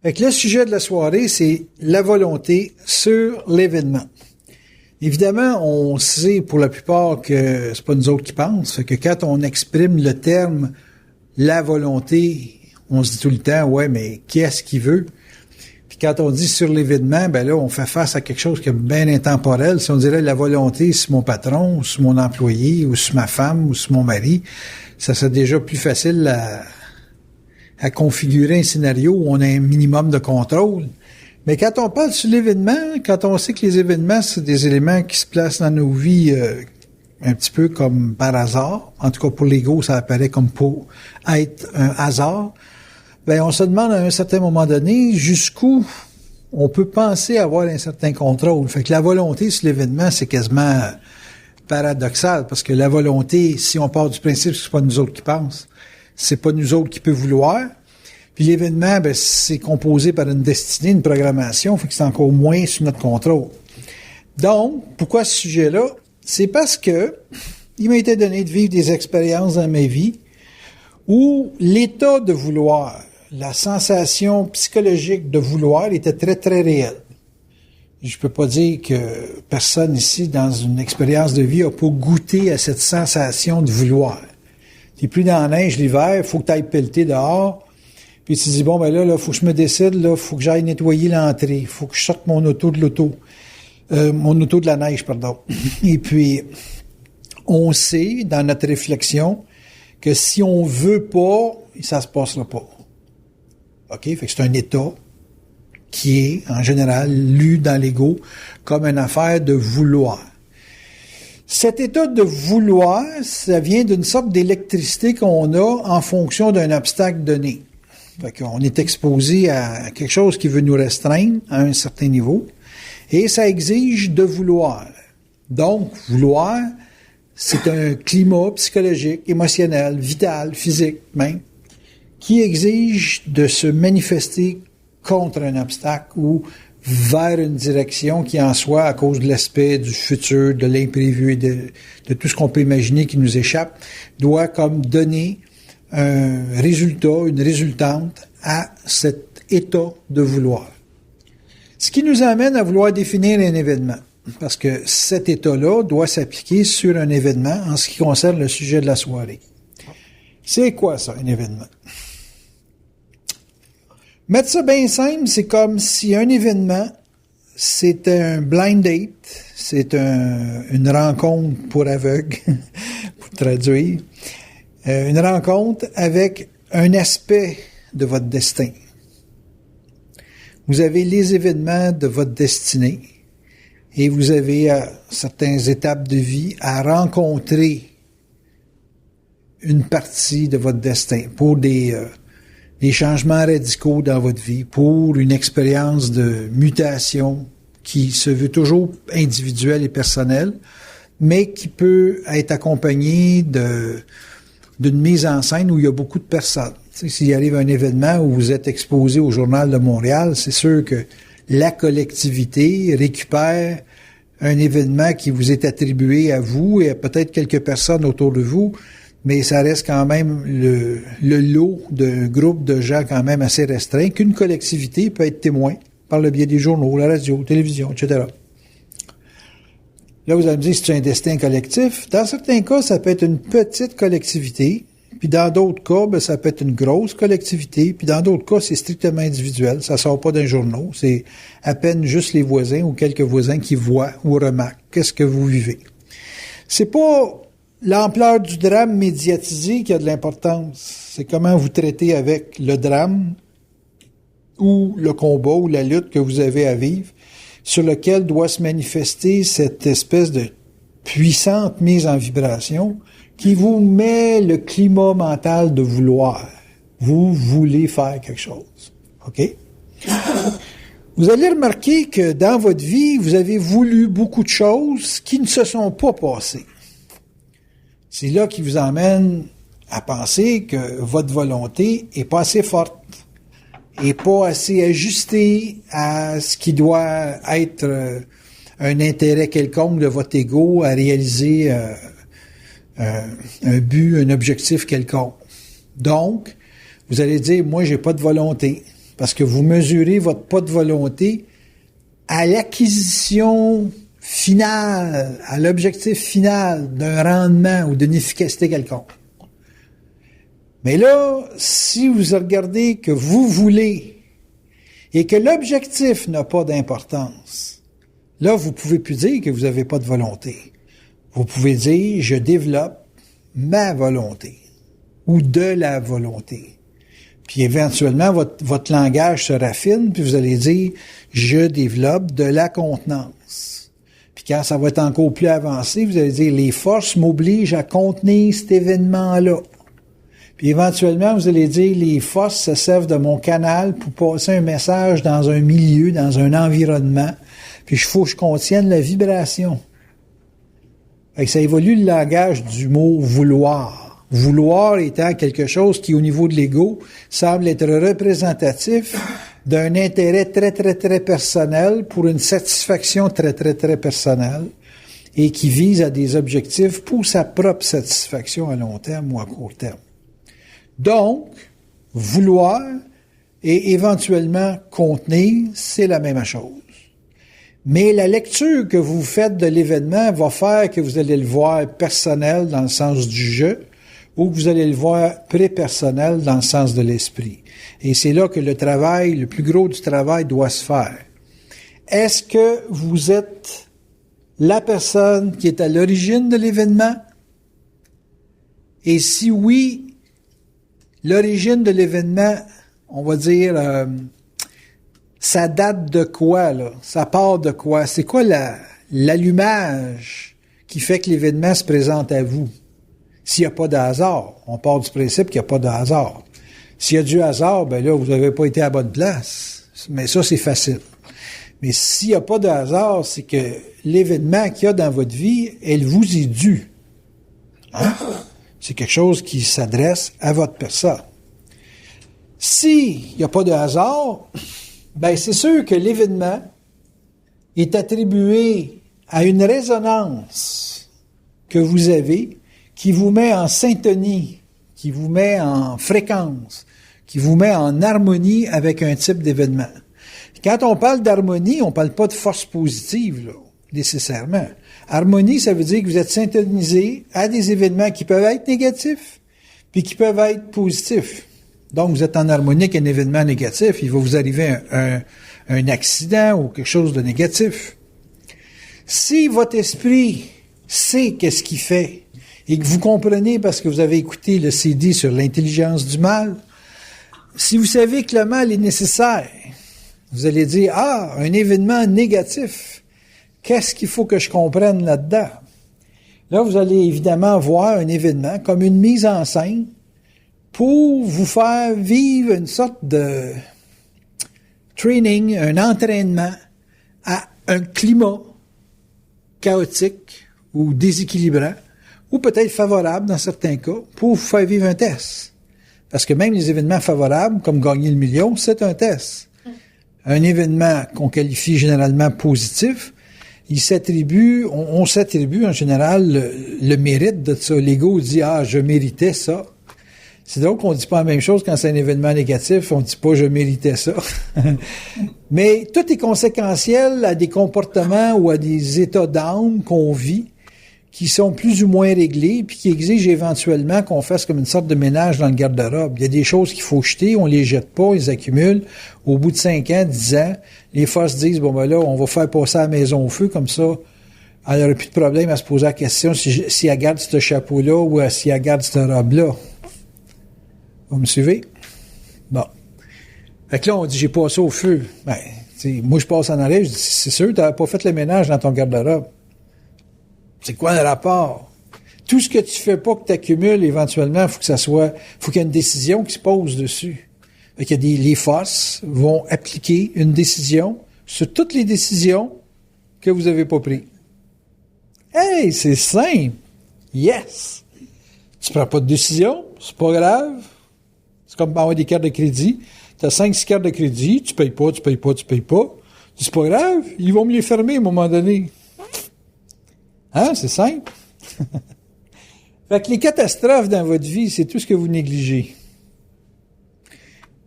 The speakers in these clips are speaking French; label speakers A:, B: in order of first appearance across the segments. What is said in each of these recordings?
A: Fait que le sujet de la soirée, c'est la volonté sur l'événement. Évidemment, on sait pour la plupart que c'est pas nous autres qui pensent. Fait que quand on exprime le terme la volonté, on se dit tout le temps, ouais, mais qu'est-ce qu'il veut? Puis quand on dit sur l'événement, ben là, on fait face à quelque chose qui est bien intemporel. Si on dirait la volonté sur mon patron, ou sur mon employé, ou sur ma femme, ou sur mon mari, ça serait déjà plus facile à configurer un scénario où on a un minimum de contrôle. Mais quand on parle sur l'événement, quand on sait que les événements, c'est des éléments qui se placent dans nos vies un petit peu comme par hasard, en tout cas pour l'ego, ça apparaît comme pour être un hasard, ben on se demande à un certain moment donné jusqu'où on peut penser avoir un certain contrôle. Fait que la volonté sur l'événement, c'est quasiment paradoxal, parce que la volonté, si on part du principe que c'est pas nous autres qui pensent, c'est pas nous autres qui peut vouloir. Puis l'événement, ben, c'est composé par une destinée, une programmation, fait que c'est encore moins sous notre contrôle. Donc, pourquoi ce sujet-là? C'est parce que il m'a été donné de vivre des expériences dans ma vie où l'état de vouloir, la sensation psychologique de vouloir était très, très réelle. Je peux pas dire que personne ici, dans une expérience de vie, a pas goûté à cette sensation de vouloir. T'es plus dans la neige l'hiver, faut que tu ailles pelleter dehors. Puis tu te dis, bon, ben là, faut que je me décide, là, faut que j'aille nettoyer l'entrée, faut que je sorte mon auto de la neige, pardon. Et puis, on sait, dans notre réflexion, que si on veut pas, ça se passera pas. OK? Fait que c'est un état qui est, en général, lu dans l'ego comme une affaire de vouloir. Cet état de vouloir, ça vient d'une sorte d'électricité qu'on a en fonction d'un obstacle donné. Fait qu'on est exposé à quelque chose qui veut nous restreindre à un certain niveau, et ça exige de vouloir. Donc, vouloir, c'est un climat psychologique, émotionnel, vital, physique même, qui exige de se manifester contre un obstacle ou vers une direction qui en soit, à cause de l'aspect du futur, de l'imprévu et de tout ce qu'on peut imaginer qui nous échappe, doit comme donner un résultat, une résultante à cet état de vouloir. Ce qui nous amène à vouloir définir un événement, parce que cet état-là doit s'appliquer sur un événement en ce qui concerne le sujet de la soirée. C'est quoi ça, un événement? Mettre ça bien simple, c'est comme si un événement, c'est un blind date, c'est une rencontre pour aveugles, pour traduire, une rencontre avec un aspect de votre destin. Vous avez les événements de votre destinée et vous avez à certaines étapes de vie à rencontrer une partie de votre destin pour des changements radicaux dans votre vie, pour une expérience de mutation qui se veut toujours individuelle et personnelle, mais qui peut être accompagnée d'une mise en scène où il y a beaucoup de personnes. Tu sais, s'il arrive un événement où vous êtes exposé au Journal de Montréal, c'est sûr que la collectivité récupère un événement qui vous est attribué à vous et à peut-être quelques personnes autour de vous, mais ça reste quand même le lot d'un groupe de gens quand même assez restreint qu'une collectivité peut être témoin par le biais des journaux, la radio, la télévision, etc. Là, vous allez me dire, c'est un destin collectif. Dans certains cas, ça peut être une petite collectivité, puis dans d'autres cas, ben, ça peut être une grosse collectivité, puis dans d'autres cas, c'est strictement individuel. Ça sort pas d'un journal. C'est à peine juste les voisins ou quelques voisins qui voient ou remarquent qu'est-ce que vous vivez. C'est pas l'ampleur du drame médiatisé qui a de l'importance. C'est comment vous traitez avec le drame ou le combat ou la lutte que vous avez à vivre, sur lequel doit se manifester cette espèce de puissante mise en vibration qui vous met le climat mental de vouloir. Vous voulez faire quelque chose. OK? Vous allez remarquer que dans votre vie, vous avez voulu beaucoup de choses qui ne se sont pas passées. C'est là qui vous emmène à penser que votre volonté est pas assez forte, et pas assez ajustée à ce qui doit être un intérêt quelconque de votre ego à réaliser un but, un objectif quelconque. Donc, vous allez dire, moi, j'ai pas de volonté. parce que vous mesurez votre pas de volonté à l'acquisition finale, à l'objectif final d'un rendement ou d'une efficacité quelconque. Mais là, si vous regardez que vous voulez et que l'objectif n'a pas d'importance, là, vous pouvez plus dire que vous n'avez pas de volonté. Vous pouvez dire, je développe ma volonté ou de la volonté. Puis éventuellement, votre langage se raffine, puis vous allez dire, je développe de la contenance. Puis quand ça va être encore plus avancé, vous allez dire, les forces m'obligent à contenir cet événement-là. Puis éventuellement, vous allez dire, les forces se servent de mon canal pour passer un message dans un milieu, dans un environnement. Puis il faut que je contienne la vibration. Fait que ça évolue le langage du mot vouloir. Vouloir étant quelque chose qui, au niveau de l'ego, semble être représentatif d'un intérêt très, très, très personnel pour une satisfaction très, très, très personnelle et qui vise à des objectifs pour sa propre satisfaction à long terme ou à court terme. Donc, vouloir et éventuellement contenir, c'est la même chose. Mais la lecture que vous faites de l'événement va faire que vous allez le voir personnel dans le sens du jeu ou que vous allez le voir prépersonnel dans le sens de l'esprit. Et c'est là que le travail, le plus gros du travail doit se faire. Est-ce que vous êtes la personne qui est à l'origine de l'événement? Et si oui, l'origine de l'événement, on va dire, ça date de quoi, là? Ça part de quoi? C'est quoi l'allumage qui fait que l'événement se présente à vous? S'il n'y a pas de hasard, on part du principe qu'il n'y a pas de hasard. S'il y a du hasard, ben là, vous n'avez pas été à la bonne place. Mais ça, c'est facile. Mais s'il n'y a pas de hasard, c'est que l'événement qu'il y a dans votre vie, elle vous est due. Hein? C'est quelque chose qui s'adresse à votre personne. S'il n'y a pas de hasard, ben c'est sûr que l'événement est attribué à une résonance que vous avez qui vous met en syntonie, qui vous met en fréquence, qui vous met en harmonie avec un type d'événement. Quand on parle d'harmonie, on ne parle pas de force positive, là, nécessairement. Harmonie, ça veut dire que vous êtes syntonisé à des événements qui peuvent être négatifs, puis qui peuvent être positifs. Donc, vous êtes en harmonie avec un événement négatif, il va vous arriver un accident ou quelque chose de négatif. Si votre esprit sait qu'est-ce qu'il fait, et que vous comprenez parce que vous avez écouté le CD sur l'intelligence du mal, si vous savez que le mal est nécessaire, vous allez dire, un événement négatif, qu'est-ce qu'il faut que je comprenne là-dedans? Là, vous allez évidemment voir un événement comme une mise en scène pour vous faire vivre une sorte de training, un entraînement à un climat chaotique ou déséquilibrant, ou peut-être favorable dans certains cas, pour vous faire vivre un test. Parce que même les événements favorables, comme gagner le million, c'est un test. Un événement qu'on qualifie généralement positif, il s'attribue, on s'attribue en général le mérite de ça. L'ego dit, je méritais ça. C'est donc qu'on dit pas la même chose quand c'est un événement négatif, on dit pas je méritais ça. Mais tout est conséquentiel à des comportements ou à des états d'âme qu'on vit qui sont plus ou moins réglés puis qui exigent éventuellement qu'on fasse comme une sorte de ménage dans le garde-robe. Il y a des choses qu'il faut jeter, on les jette pas, ils accumulent. Au bout de 5 ans, 10 ans, les forces disent, là, on va faire passer la maison au feu, comme ça, elle n'aurait plus de problème à se poser la question si elle garde ce chapeau-là ou si elle garde cette robe-là. Vous me suivez? Bon. Fait que là, on dit, j'ai passé au feu. Moi, je passe en arrière, je dis, c'est sûr, tu n'as pas fait le ménage dans ton garde-robe. C'est quoi le rapport? Tout ce que tu fais pas, que tu accumules, éventuellement, faut qu'il y ait une décision qui se pose dessus. Fait qu'il y a les forces vont appliquer une décision sur toutes les décisions que vous avez pas prises. Hey, c'est simple! Yes! Tu prends pas de décision, c'est pas grave. C'est comme avoir des cartes de crédit. Tu as 5-6 cartes de crédit, tu payes pas. C'est pas grave, ils vont me les fermer à un moment donné. Hein, c'est simple. Fait que les catastrophes dans votre vie, c'est tout ce que vous négligez.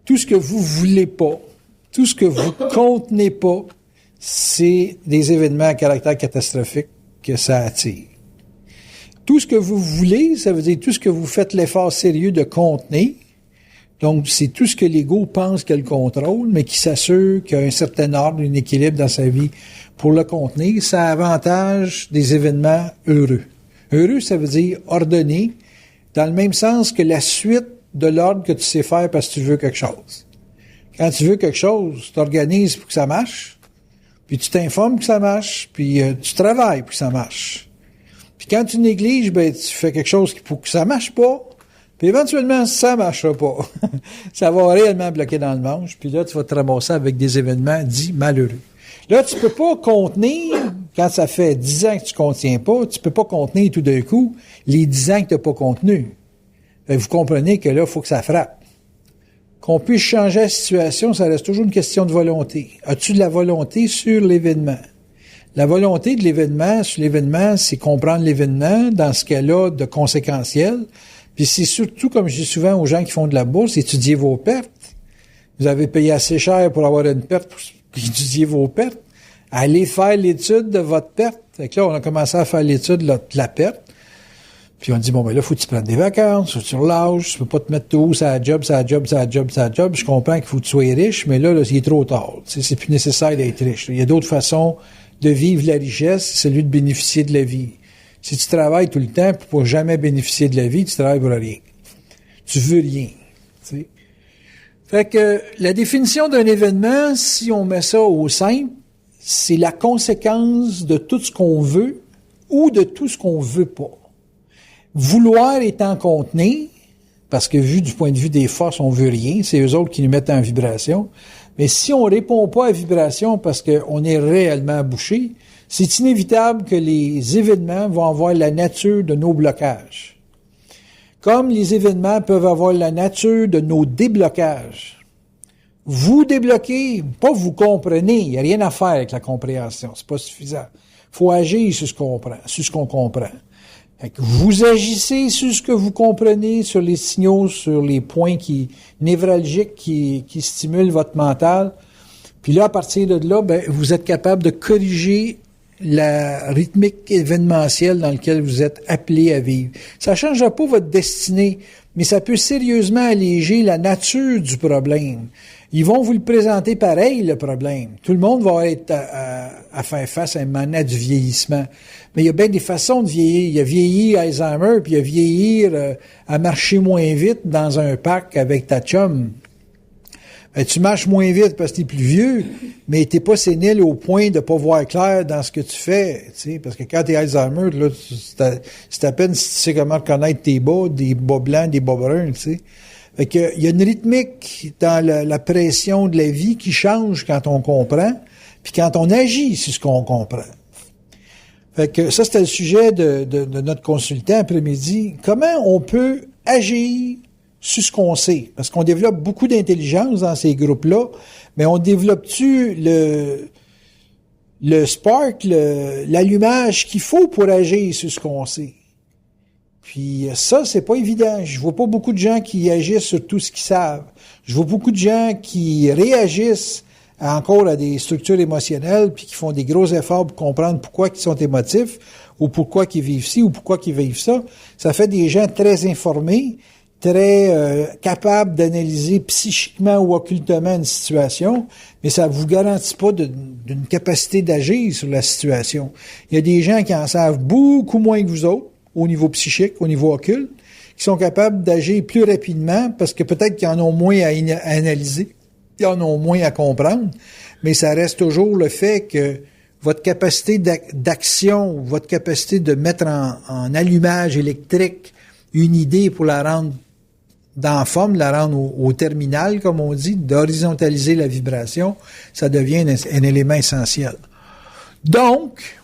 A: tout ce que vous voulez pas, tout ce que vous contenez pas, c'est des événements à caractère catastrophique que ça attire. Tout ce que vous voulez, ça veut dire tout ce que vous faites l'effort sérieux de contenir. Donc, c'est tout ce que l'ego pense qu'elle contrôle, mais qui s'assure qu'il y a un certain ordre, un équilibre dans sa vie pour le contenir. Ça avantage des événements heureux. Heureux, ça veut dire ordonné, dans le même sens que la suite de l'ordre que tu sais faire parce que tu veux quelque chose. Quand tu veux quelque chose, tu t'organises pour que ça marche, puis tu t'informes pour que ça marche, puis tu travailles pour que ça marche. Puis quand tu négliges, ben tu fais quelque chose pour que ça marche pas, puis éventuellement, ça marchera pas. Ça va réellement bloquer dans le manche, puis là, tu vas te ramasser avec des événements dits malheureux. Là, tu peux pas contenir, quand ça fait 10 ans que tu contiens pas, tu peux pas contenir tout d'un coup les 10 ans que tu n'as pas contenu. Fait que vous comprenez que là, il faut que ça frappe. Qu'on puisse changer la situation, ça reste toujours une question de volonté. As-tu de la volonté sur l'événement? La volonté de l'événement sur l'événement, c'est comprendre l'événement dans ce cas-là de conséquentiel. Puis c'est surtout, comme je dis souvent aux gens qui font de la bourse, étudier vos pertes. Vous avez payé assez cher pour avoir une perte, pour étudier vos pertes. Allez faire l'étude de votre perte. Fait que là, on a commencé à faire l'étude de la perte. Puis on dit, bon, ben là, faut que tu prennes des vacances, faut que tu relâches, tu peux pas te mettre tout, ça job. Je comprends qu'il faut que tu sois riche, mais là, il est trop tard. C'est plus nécessaire d'être riche. Il y a d'autres façons de vivre la richesse, c'est celui de bénéficier de la vie. Si tu travailles tout le temps pour jamais bénéficier de la vie, tu travailles pour rien. Tu veux rien. T'sais. Fait que la définition d'un événement, si on met ça au simple, c'est la conséquence de tout ce qu'on veut ou de tout ce qu'on veut pas. Vouloir étant contenir, parce que vu du point de vue des forces, on veut rien, c'est eux autres qui nous mettent en vibration. Mais si on répond pas à vibration parce qu'on est réellement bouché, c'est inévitable que les événements vont avoir la nature de nos blocages. Comme les événements peuvent avoir la nature de nos déblocages. Vous débloquez, pas vous comprenez, il n'y a rien à faire avec la compréhension, c'est pas suffisant. Il faut agir sur ce qu'on comprend. Fait que vous agissez sur ce que vous comprenez, sur les signaux, sur les points névralgiques qui stimulent votre mental. Puis là, à partir de là, ben, vous êtes capable de corriger la rythmique événementielle dans laquelle vous êtes appelé à vivre. Ça ne changera pas votre destinée, mais ça peut sérieusement alléger la nature du problème. Ils vont vous le présenter pareil, le problème. Tout le monde va être à faire face à un moment donné du vieillissement. Mais il y a bien des façons de vieillir. Il y a vieillir Alzheimer, puis il y a vieillir à marcher moins vite dans un parc avec ta chum. Ben, tu marches moins vite parce que t'es plus vieux, mais t'es pas sénile au point de pas voir clair dans ce que tu fais, tu sais, parce que quand t'es Alzheimer, là, c'est à peine si tu sais comment reconnaître tes bas, des bas blancs, des bas bruns, tu sais. Fait que, il y a une rythmique dans la pression de la vie qui change quand on comprend, puis quand on agit sur ce qu'on comprend. Fait que ça, c'était le sujet de notre consultant après-midi. Comment on peut agir sur ce qu'on sait? Parce qu'on développe beaucoup d'intelligence dans ces groupes-là, mais on développe-tu le spark, l'allumage qu'il faut pour agir sur ce qu'on sait? Puis ça, c'est pas évident. Je vois pas beaucoup de gens qui agissent sur tout ce qu'ils savent. Je vois beaucoup de gens qui réagissent encore à des structures émotionnelles puis qui font des gros efforts pour comprendre pourquoi ils sont émotifs ou pourquoi ils vivent ci ou pourquoi ils vivent ça. Ça fait des gens très informés, très capables d'analyser psychiquement ou occultement une situation, mais ça vous garantit pas d'une capacité d'agir sur la situation. Il y a des gens qui en savent beaucoup moins que vous autres, au niveau psychique, au niveau occulte, qui sont capables d'agir plus rapidement parce que peut-être qu'ils en ont moins à analyser, ils en ont moins à comprendre, mais ça reste toujours le fait que votre capacité d'action, votre capacité de mettre en allumage électrique une idée pour la rendre dans forme, la rendre au terminal, comme on dit, d'horizontaliser la vibration, ça devient un élément essentiel. Donc,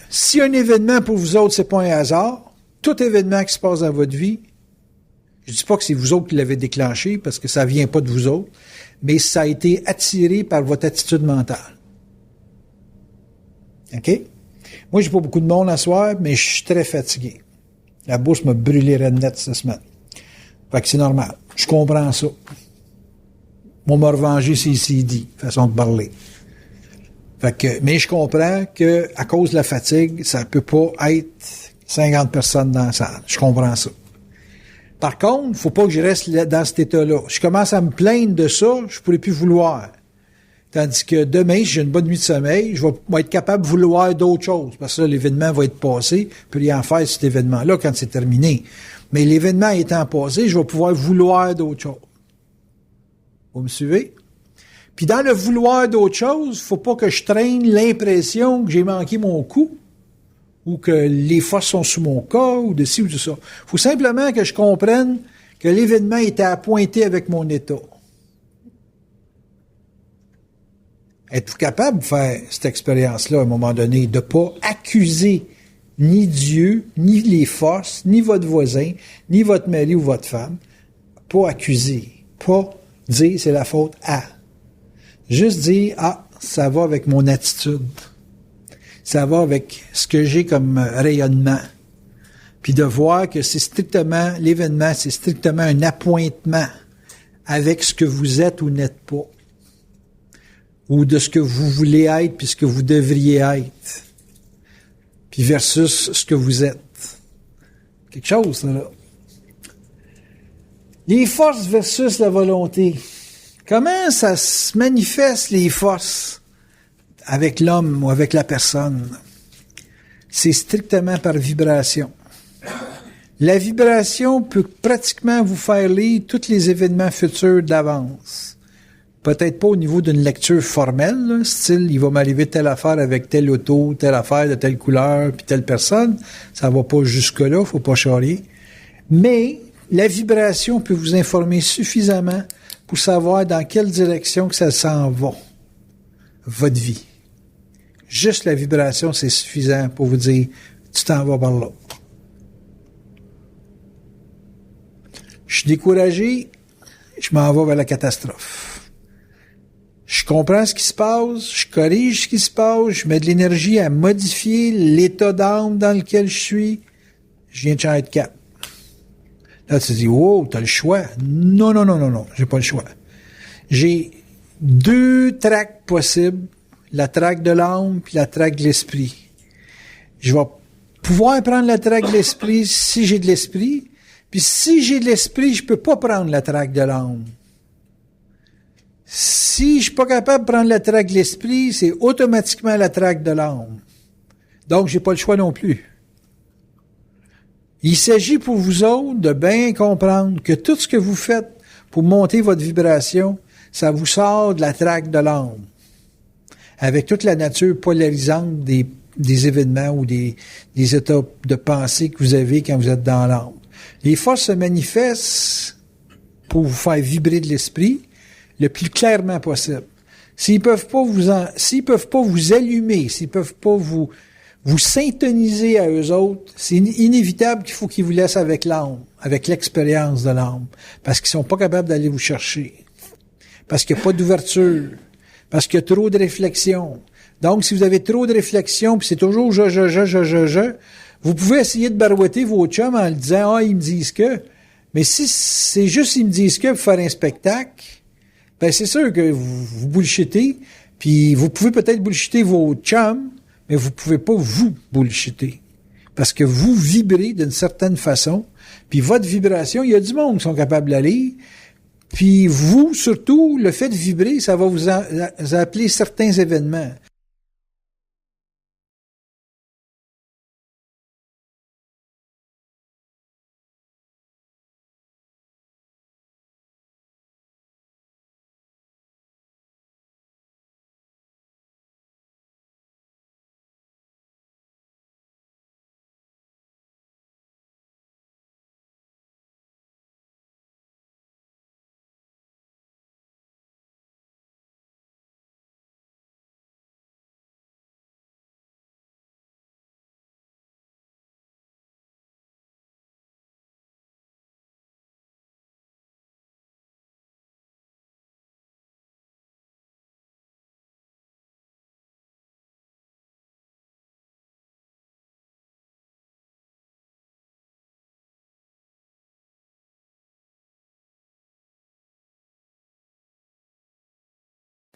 A: si un événement pour vous autres, c'est pas un hasard, tout événement qui se passe dans votre vie, je dis pas que c'est vous autres qui l'avez déclenché, parce que ça vient pas de vous autres, mais ça a été attiré par votre attitude mentale. OK? Moi, j'ai pas beaucoup de monde à soir, mais je suis très fatigué. La bourse m'a brûlé red net cette semaine. Fait que c'est normal. Je comprends ça. On m'a revengé ses CD, façon de parler. Fait que, mais je comprends que à cause de la fatigue, ça peut pas être 50 personnes dans la salle. Je comprends ça. Par contre, faut pas que je reste dans cet état-là. Je commence à me plaindre de ça, je pourrais plus vouloir. Tandis que demain, si j'ai une bonne nuit de sommeil, je vais être capable de vouloir d'autres choses. Parce que là, l'événement va être passé, puis rien faire cet événement-là quand c'est terminé. Mais l'événement étant passé, je vais pouvoir vouloir d'autres choses. Vous me suivez? Puis dans le vouloir d'autres choses, faut pas que je traîne l'impression que j'ai manqué mon coup, ou que les forces sont sous mon corps, ou de ci ou de ça. Faut simplement que je comprenne que l'événement était à pointer avec mon état. Êtes-vous capable de faire cette expérience-là à un moment donné, de pas accuser ni Dieu, ni les forces, ni votre voisin, ni votre mari ou votre femme, pas accuser, pas dire c'est la faute à. Juste dire, ça va avec mon attitude. Ça va avec ce que j'ai comme rayonnement. Puis de voir que c'est strictement, l'événement, c'est strictement un appointement avec ce que vous êtes ou n'êtes pas. Ou de ce que vous voulez être puis ce que vous devriez être. Puis versus ce que vous êtes. Quelque chose, ça, là. Les forces versus la volonté. Comment ça se manifeste, les forces, avec l'homme ou avec la personne? C'est strictement par vibration. La vibration peut pratiquement vous faire lire tous les événements futurs d'avance. Peut-être pas au niveau d'une lecture formelle, là, style, il va m'arriver telle affaire avec telle auto, telle affaire de telle couleur, puis telle personne. Ça va pas jusque-là, faut pas charrier. Mais la vibration peut vous informer suffisamment pour savoir dans quelle direction que ça s'en va, votre vie. Juste la vibration, c'est suffisant pour vous dire, tu t'en vas par là. Je suis découragé, je m'en vais vers la catastrophe. Je comprends ce qui se passe, je corrige ce qui se passe, je mets de l'énergie à modifier l'état d'âme dans lequel je suis. Je viens de changer de cap. Là, tu te dis, wow, t'as le choix. Non, j'ai pas le choix. J'ai 2 tracks possibles, la track de l'âme puis la track de l'esprit. Je vais pouvoir prendre la track de l'esprit si j'ai de l'esprit, puis si j'ai de l'esprit, je peux pas prendre la track de l'âme. Si je suis pas capable de prendre la track de l'esprit, c'est automatiquement la track de l'âme. Donc, j'ai pas le choix non plus. Il s'agit pour vous autres de bien comprendre que tout ce que vous faites pour monter votre vibration, ça vous sort de la track de l'âme. Avec toute la nature polarisante des événements ou des états de pensée que vous avez quand vous êtes dans l'âme. Les forces se manifestent pour vous faire vibrer de l'esprit le plus clairement possible. S'ils peuvent pas vous allumer, s'ils peuvent pas vous syntoniser à eux autres, c'est inévitable qu'il faut qu'ils vous laissent avec l'âme, avec l'expérience de l'âme, parce qu'ils sont pas capables d'aller vous chercher, parce qu'il n'y a pas d'ouverture, parce qu'il y a trop de réflexion. Donc, si vous avez trop de réflexion, puis c'est toujours je, vous pouvez essayer de barouetter vos chums en le disant, ils me disent que, mais si c'est juste ils me disent que pour faire un spectacle, ben c'est sûr que vous bullshitez, puis vous pouvez peut-être bullshiter vos chums, mais vous pouvez pas vous bullshiter. Parce que vous vibrez d'une certaine façon, puis votre vibration, il y a du monde qui sont capables de la lire, puis vous, surtout, le fait de vibrer, ça va vous appeler certains événements.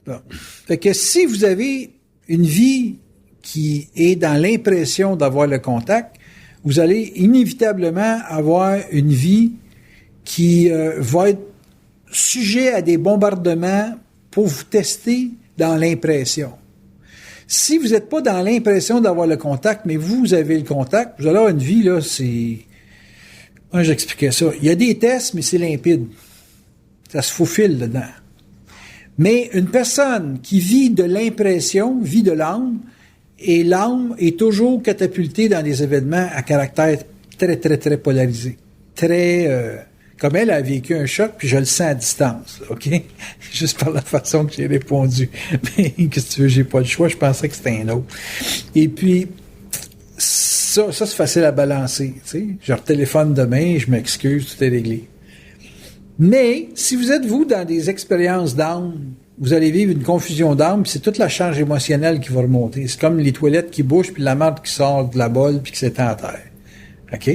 A: Bon. Fait que si vous avez une vie qui est dans l'impression d'avoir le contact, vous allez inévitablement avoir une vie qui va être sujet à des bombardements pour vous tester dans l'impression. Si vous n'êtes pas dans l'impression d'avoir le contact, mais vous avez le contact, vous allez avoir une vie, là, c'est... Moi, j'expliquais ça. Il y a des tests, mais c'est limpide. Ça se faufile dedans. Mais une personne qui vit de l'impression, vit de l'âme, et l'âme est toujours catapultée dans des événements à caractère très, très, très polarisé. Très... comme elle a vécu un choc, puis je le sens à distance, OK? Juste par la façon que j'ai répondu. Mais qu'est-ce que tu veux, j'ai pas le choix, je pensais que c'était un autre. Et puis, ça c'est facile à balancer, tu sais. Je téléphone demain, je m'excuse, tout est réglé. Mais, si vous êtes, vous, dans des expériences d'âme, vous allez vivre une confusion d'âme, puis c'est toute la charge émotionnelle qui va remonter. C'est comme les toilettes qui bougent, puis la marde qui sort de la bolle, puis qui s'étend à terre. OK?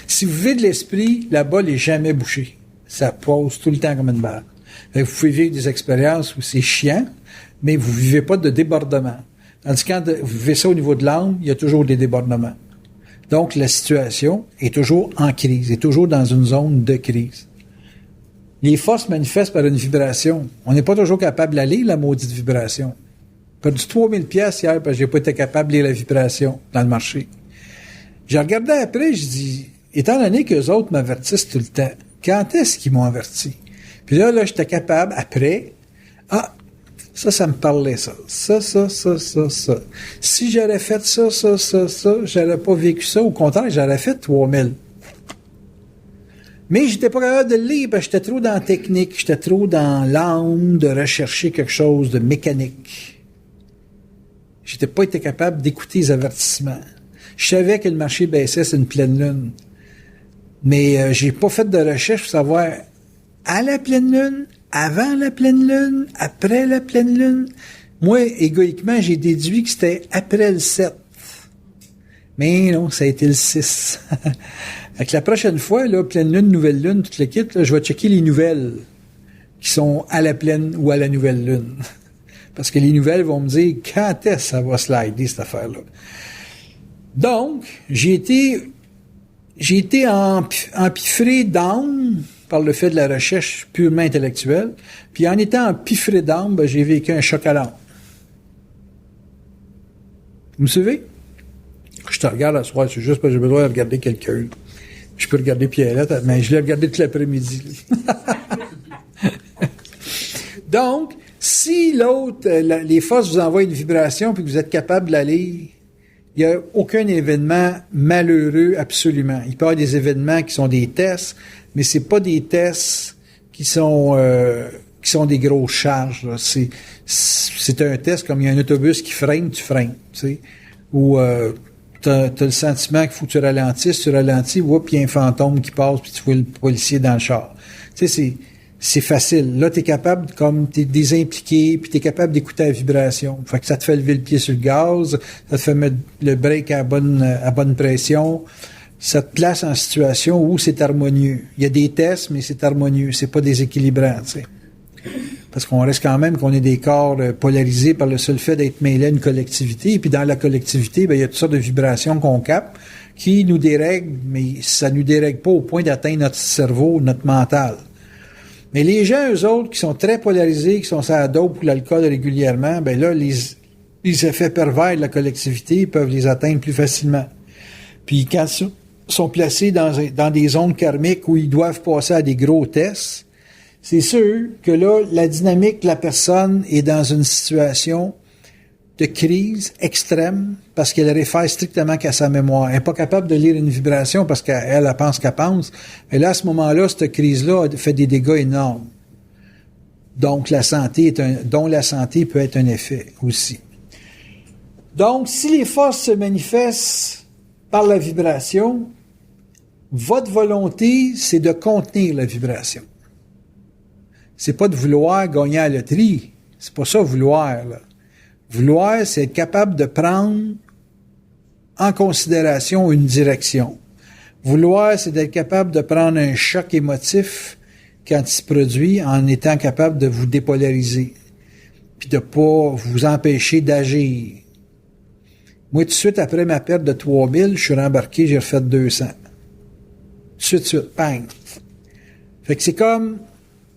A: Si vous vivez de l'esprit, la bolle est jamais bouchée. Ça pose tout le temps comme une balle. Vous pouvez vivre des expériences où c'est chiant, mais vous vivez pas de débordement. Tandis que quand vous vivez ça au niveau de l'âme, il y a toujours des débordements. Donc, la situation est toujours en crise, est toujours dans une zone de crise. Les forces manifestent par une vibration. On n'est pas toujours capable de lire la maudite vibration. J'ai perdu 3000 pièces hier parce que j'ai pas été capable de lire la vibration dans le marché. J'ai regardé après, je dis, étant donné qu'eux autres m'avertissent tout le temps, quand est-ce qu'ils m'ont averti? Puis là, j'étais capable, après, ça me parlait, ça. Ça. Si j'aurais fait ça, j'aurais pas vécu ça. Au contraire, j'aurais fait 3000. Mais j'étais pas capable de le lire parce que j'étais trop dans la technique, j'étais trop dans l'âme de rechercher quelque chose de mécanique. J'étais pas été capable d'écouter les avertissements. Je savais que le marché baissait, c'est une pleine lune. Mais j'ai pas fait de recherche pour savoir à la pleine lune, avant la pleine lune, après la pleine lune. Moi, égoïquement, j'ai déduit que c'était après le 7. Mais non, ça a été le 6. Avec la prochaine fois, là, pleine lune, nouvelle lune, toute l'équipe, là, je vais checker les nouvelles qui sont à la pleine ou à la nouvelle lune. Parce que les nouvelles vont me dire quand est-ce que ça va slider, cette affaire-là. Donc, j'ai été empiffré d'âme par le fait de la recherche purement intellectuelle. Puis en étant empiffré d'âme, j'ai vécu un choc à l'âme. Vous me suivez? Je te regarde à soir, c'est juste parce que j'ai besoin de regarder quelqu'un. Je peux regarder Pierrette, mais je l'ai regardé tout l'après-midi. Donc, si l'autre, les forces vous envoient une vibration puis que vous êtes capable de la lire, il n'y a aucun événement malheureux, absolument. Il peut y avoir des événements qui sont des tests, mais c'est pas des tests qui sont des grosses charges, là. C'est un test comme il y a un autobus qui freine, tu freines, tu sais. Ou t'as le sentiment qu'il faut que tu ralentisses, puis il y a un fantôme qui passe, puis tu vois le policier dans le char. Tu sais, c'est facile. Là, t'es capable, comme t'es désimpliqué, puis t'es capable d'écouter la vibration. Fait que ça te fait lever le pied sur le gaz, ça te fait mettre le break à bonne pression. Ça te place en situation où c'est harmonieux. Il y a des tests, mais c'est harmonieux. C'est pas déséquilibrant, tu sais. Parce qu'on reste quand même qu'on est des corps polarisés par le seul fait d'être mêlés à une collectivité. Et puis dans la collectivité, il y a toutes sortes de vibrations qu'on capte qui nous dérèglent, mais ça nous dérègle pas au point d'atteindre notre cerveau, notre mental. Mais les gens, eux autres, qui sont très polarisés, qui sont sur la dope ou l'alcool régulièrement, là, les effets pervers de la collectivité peuvent les atteindre plus facilement. Puis quand ils sont placés dans des zones karmiques où ils doivent passer à des gros tests, c'est sûr que là, la dynamique de la personne est dans une situation de crise extrême parce qu'elle réfère strictement qu'à sa mémoire. Elle n'est pas capable de lire une vibration parce qu'elle pense qu'elle pense. Mais là, à ce moment-là, cette crise-là fait des dégâts énormes. Donc, dont la santé peut être un effet aussi. Donc, si les forces se manifestent par la vibration, votre volonté, c'est de contenir la vibration. C'est pas de vouloir gagner à la loterie. C'est pas ça, vouloir, là. Vouloir, c'est être capable de prendre en considération une direction. Vouloir, c'est d'être capable de prendre un choc émotif quand il se produit en étant capable de vous dépolariser. puis de pas vous empêcher d'agir. Moi, tout de suite, après ma perte de 3000, je suis rembarqué, j'ai refait 200. Tout de suite, bang. Fait que c'est comme,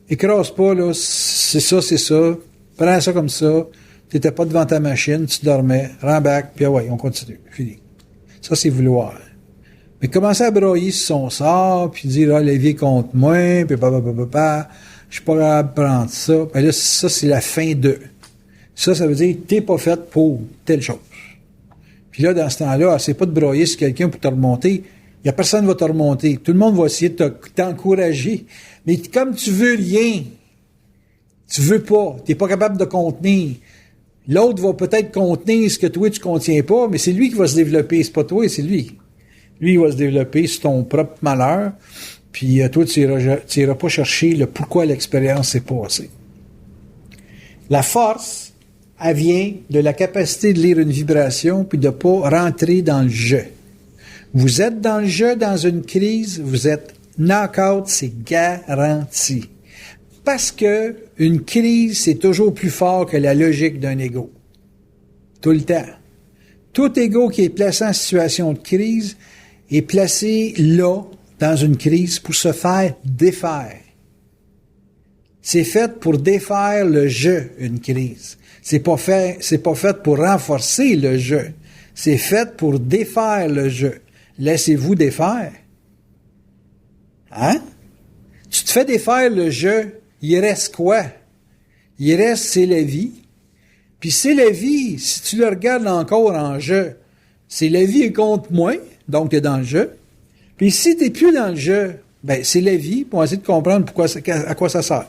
A: écrase pas, là, c'est ça, prends ça comme ça, t'étais pas devant ta machine, tu dormais, rembarque, puis ouais, on continue, fini. Ça, c'est vouloir. Mais commencer à broyer sur son sort, puis dire, ah, la vie est contre moi, puis je suis pas capable de prendre ça. Ben là, ça, c'est la fin de. Ça veut dire, t'es pas fait pour telle chose. Puis là, dans ce temps-là, c'est pas de broyer sur quelqu'un pour te remonter. Il y a personne qui va te remonter. Tout le monde va essayer de t'encourager. Mais comme tu veux rien, tu veux pas, t'es pas capable de contenir. L'autre va peut-être contenir ce que toi, tu contiens pas, mais c'est lui qui va se développer. C'est pas toi, c'est lui. Lui, il va se développer sur ton propre malheur. Puis toi, tu iras pas chercher le pourquoi l'expérience s'est passée. La force, elle vient de la capacité de lire une vibration puis de pas rentrer dans le jeu. Vous êtes dans le jeu, dans une crise, vous êtes knock-out, c'est garanti. Parce que une crise, c'est toujours plus fort que la logique d'un ego. Tout le temps. Tout ego qui est placé en situation de crise est placé là, dans une crise, pour se faire défaire. C'est fait pour défaire le jeu, une crise. C'est pas fait pour renforcer le jeu. C'est fait pour défaire le jeu. Laissez-vous défaire. Hein? Tu te fais défaire le jeu, il reste quoi? Il reste, c'est la vie. Puis c'est la vie, si tu le regardes encore en jeu, c'est la vie est contre moi, donc tu es dans le jeu. Puis si tu n'es plus dans le jeu, ben c'est la vie, pour essayer de comprendre à quoi ça sert.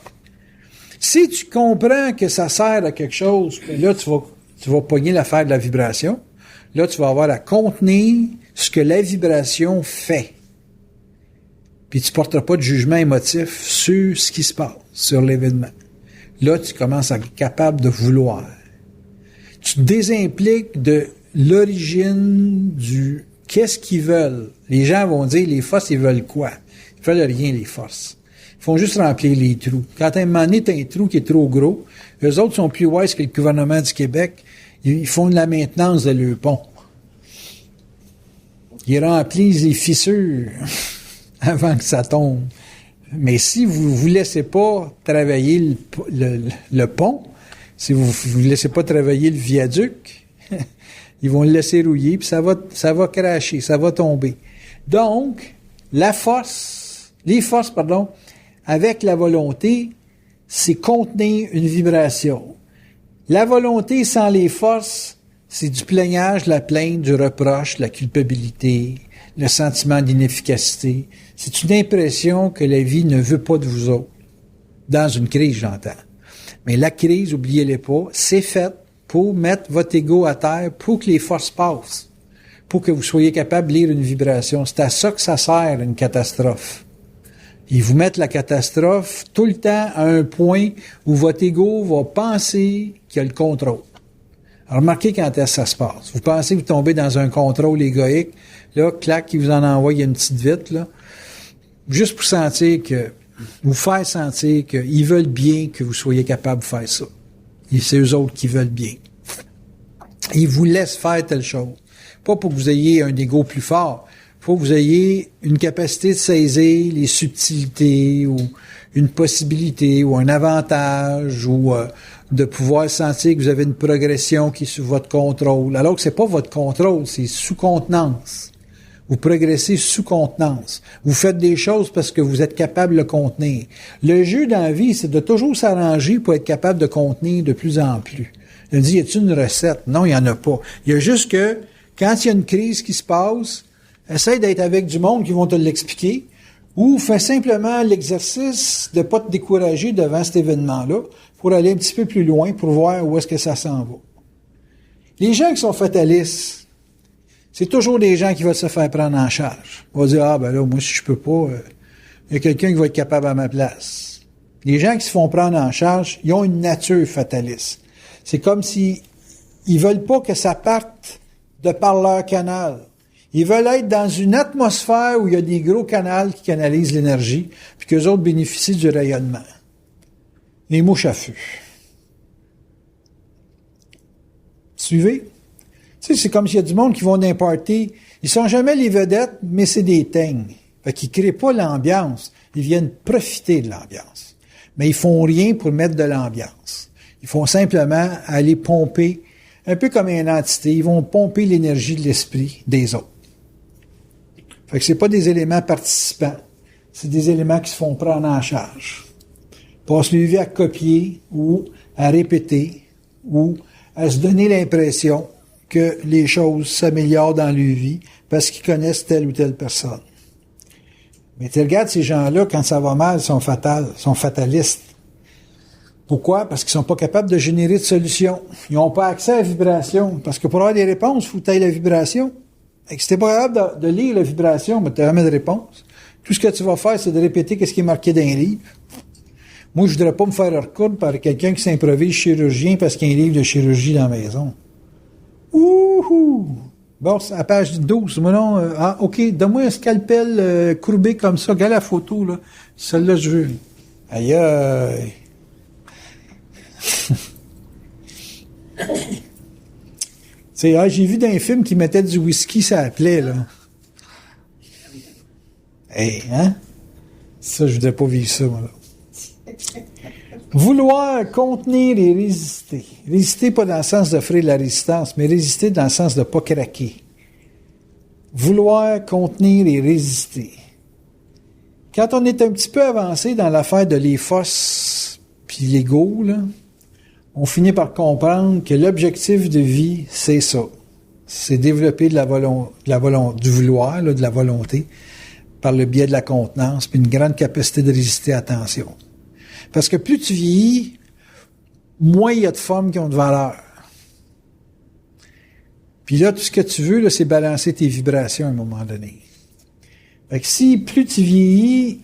A: Si tu comprends que ça sert à quelque chose, ben là, tu vas pogner l'affaire de la vibration. Là, tu vas avoir à contenir ce que la vibration fait. Puis tu ne porteras pas de jugement émotif sur ce qui se passe, sur l'événement. Là, tu commences à être capable de vouloir. Tu te désimpliques de l'origine du qu'est-ce qu'ils veulent. Les gens vont dire, les forces, ils veulent quoi? Ils veulent rien, les forces. Ils font juste remplir les trous. Quand à un moment donné, tu as un trou qui est trop gros, eux autres sont plus wise que le gouvernement du Québec. Ils font de la maintenance de leur pont. Ils remplissent les fissures avant que ça tombe. Mais si vous ne laissez pas travailler le pont, si vous ne laissez pas travailler le viaduc, ils vont le laisser rouiller, puis ça va cracher, ça va tomber. Donc, les forces, avec la volonté, c'est contenir une vibration. La volonté sans les forces, c'est du plaignage, la plainte, du reproche, la culpabilité, le sentiment d'inefficacité. C'est une impression que la vie ne veut pas de vous autres. Dans une crise, j'entends. Mais la crise, oubliez-les pas, c'est fait pour mettre votre ego à terre, pour que les forces passent, pour que vous soyez capable de lire une vibration. C'est à ça que ça sert, une catastrophe. Ils vous mettent la catastrophe tout le temps à un point où votre ego va penser qu'il a le contrôle. Alors, remarquez quand est-ce que ça se passe. Vous pensez que vous tombez dans un contrôle égoïque, là, clac, il vous en envoie une petite vite, là, juste pour vous faire sentir qu'ils veulent bien que vous soyez capable de faire ça. Et c'est eux autres qui veulent bien. Ils vous laissent faire telle chose. Pas pour que vous ayez un ego plus fort. Il faut que vous ayez une capacité de saisir les subtilités ou une possibilité ou un avantage ou de pouvoir sentir que vous avez une progression qui est sous votre contrôle. Alors que c'est pas votre contrôle, c'est sous contenance. Vous progressez sous contenance. Vous faites des choses parce que vous êtes capable de le contenir. Le jeu dans la vie, c'est de toujours s'arranger pour être capable de contenir de plus en plus. Je me dis, y a-t-il une recette? Non, il n'y en a pas. Il y a juste que, quand il y a une crise qui se passe, essaye d'être avec du monde qui vont te l'expliquer, ou fais simplement l'exercice de pas te décourager devant cet événement-là pour aller un petit peu plus loin pour voir où est-ce que ça s'en va. Les gens qui sont fatalistes, c'est toujours des gens qui veulent se faire prendre en charge. On va dire, ben là, moi, si je peux pas, il y a quelqu'un qui va être capable à ma place. Les gens qui se font prendre en charge, ils ont une nature fataliste. C'est comme si ils veulent pas que ça parte de par leur canal. Ils veulent être dans une atmosphère où il y a des gros canals qui canalisent l'énergie, puis qu'eux autres bénéficient du rayonnement. Les mouches à feu. Suivez? Tu sais, c'est comme s'il y a du monde qui vont d'un party. Ils sont jamais les vedettes, mais c'est des teignes. Fait qu'ils créent pas l'ambiance. Ils viennent profiter de l'ambiance. Mais ils font rien pour mettre de l'ambiance. Ils font simplement aller pomper, un peu comme une entité, ils vont pomper l'énergie de l'esprit des autres. Fait que c'est pas des éléments participants. C'est des éléments qui se font prendre en charge. Passe le vie à copier ou à répéter ou à se donner l'impression que les choses s'améliorent dans leur vie parce qu'ils connaissent telle ou telle personne. Mais tu regardes ces gens-là, quand ça va mal, sont fatalistes. Pourquoi? Parce qu'ils sont pas capables de générer de solutions. Ils n'ont pas accès à la vibration. Parce que pour avoir des réponses, il faut que tu aies la vibration. Et que si tu n'es pas capable de lire la vibration, mais tu n'as jamais de réponse. Tout ce que tu vas faire, c'est de répéter ce qui est marqué dans un livre. Moi, je voudrais pas me faire recoudre par quelqu'un qui s'improvise chirurgien parce qu'il y a un livre de chirurgie dans la maison. Ouhou! Bon, c'est à page 12. Moi non, OK, donne-moi un scalpel courbé comme ça. Regarde la photo, là. Celle-là, je veux. Aïe, aïe. J'ai vu dans un film qui mettait du whisky, ça appelait, là. Hey, hein? Ça, je voudrais pas vivre ça, moi, là. Vouloir contenir et résister. Résister pas dans le sens d'offrir la résistance, mais résister dans le sens de pas craquer. Vouloir contenir et résister. Quand on est un petit peu avancé dans l'affaire de les fosses puis l'ego, là, on finit par comprendre que l'objectif de vie, c'est ça. C'est développer du vouloir, là, de la volonté, par le biais de la contenance, puis une grande capacité de résister à la tension. Parce que plus tu vieillis, moins il y a de formes qui ont de valeur. Puis là, tout ce que tu veux, là, c'est balancer tes vibrations à un moment donné. Fait que si plus tu vieillis,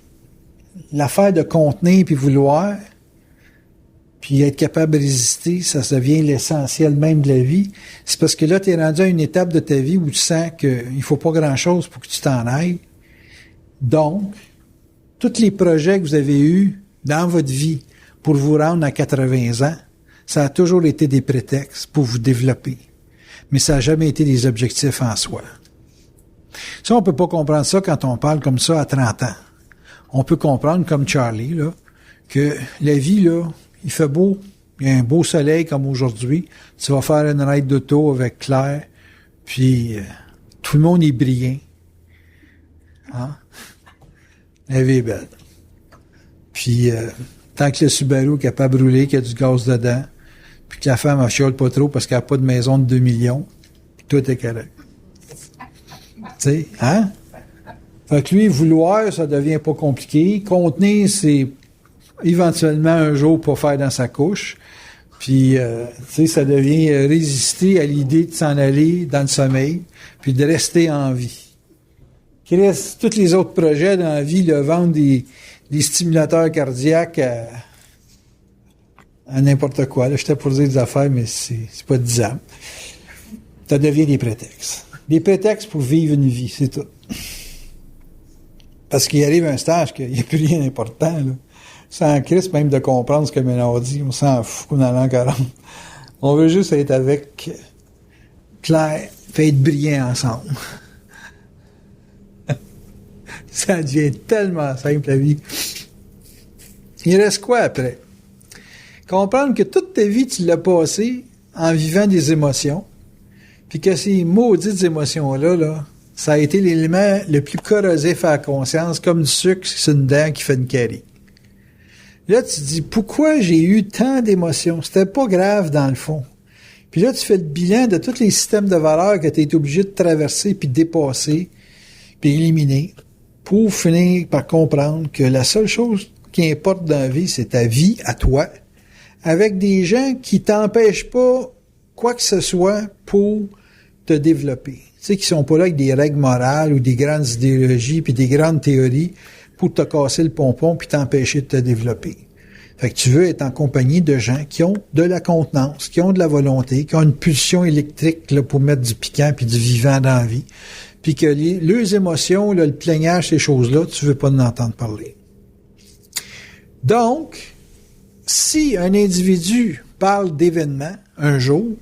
A: l'affaire de contenir puis vouloir, puis être capable de résister, ça devient l'essentiel même de la vie. C'est parce que là, tu es rendu à une étape de ta vie où tu sens qu'il faut pas grand-chose pour que tu t'en ailles. Donc, tous les projets que vous avez eus dans votre vie pour vous rendre à 80 ans, ça a toujours été des prétextes pour vous développer. Mais ça n'a jamais été des objectifs en soi. Ça, on peut pas comprendre ça quand on parle comme ça à 30 ans. On peut comprendre, comme Charlie, là, que la vie, là, il fait beau, il y a un beau soleil comme aujourd'hui, tu vas faire une ride d'auto avec Claire, puis tout le monde est brillant. Hein? La vie est belle. Puis, tant que le Subaru est capable de rouler, qu'il y a du gaz dedans, puis que la femme ne chiale pas trop parce qu'elle n'a pas de maison de 2 millions, puis tout est correct. Tu sais, hein? Fait que lui, vouloir, ça devient pas compliqué. Contenir, c'est éventuellement un jour pas faire dans sa couche. Puis, tu sais, ça devient résister à l'idée de s'en aller dans le sommeil, puis de rester en vie. Chris, tous les autres projets dans la vie, le vendent des stimulateurs cardiaques à n'importe quoi. Là, j'étais pour dire des affaires, mais c'est pas disable. Ça devient des prétextes. Des prétextes pour vivre une vie, c'est tout. Parce qu'il arrive un stage qu'il n'y a plus rien d'important, là. Sans Christ, même de comprendre ce que Ménard dit, on s'en fout qu'on a l'an 40. On veut juste être avec Claire, fait être brillant ensemble. Ça devient tellement simple, la vie. Il reste quoi après? Comprendre que toute ta vie, tu l'as passée en vivant des émotions, puis que ces maudites émotions-là, là, ça a été l'élément le plus corrosif à la conscience, comme du sucre sur une dent qui fait une carie. Là, tu te dis, pourquoi j'ai eu tant d'émotions? C'était pas grave, dans le fond. Puis là, tu fais le bilan de tous les systèmes de valeurs que tu as été obligé de traverser, puis de dépasser, puis éliminer, pour finir par comprendre que la seule chose qui importe dans la vie, c'est ta vie à toi, avec des gens qui t'empêchent pas quoi que ce soit pour te développer. Tu sais, qui sont pas là avec des règles morales ou des grandes idéologies puis des grandes théories pour te casser le pompon puis t'empêcher de te développer. Fait que tu veux être en compagnie de gens qui ont de la contenance, qui ont de la volonté, qui ont une pulsion électrique là, pour mettre du piquant puis du vivant dans la vie, puis que leurs émotions, là, le plaignage, ces choses-là, tu veux pas en entendre parler. Donc, si un individu parle d'événements un jour,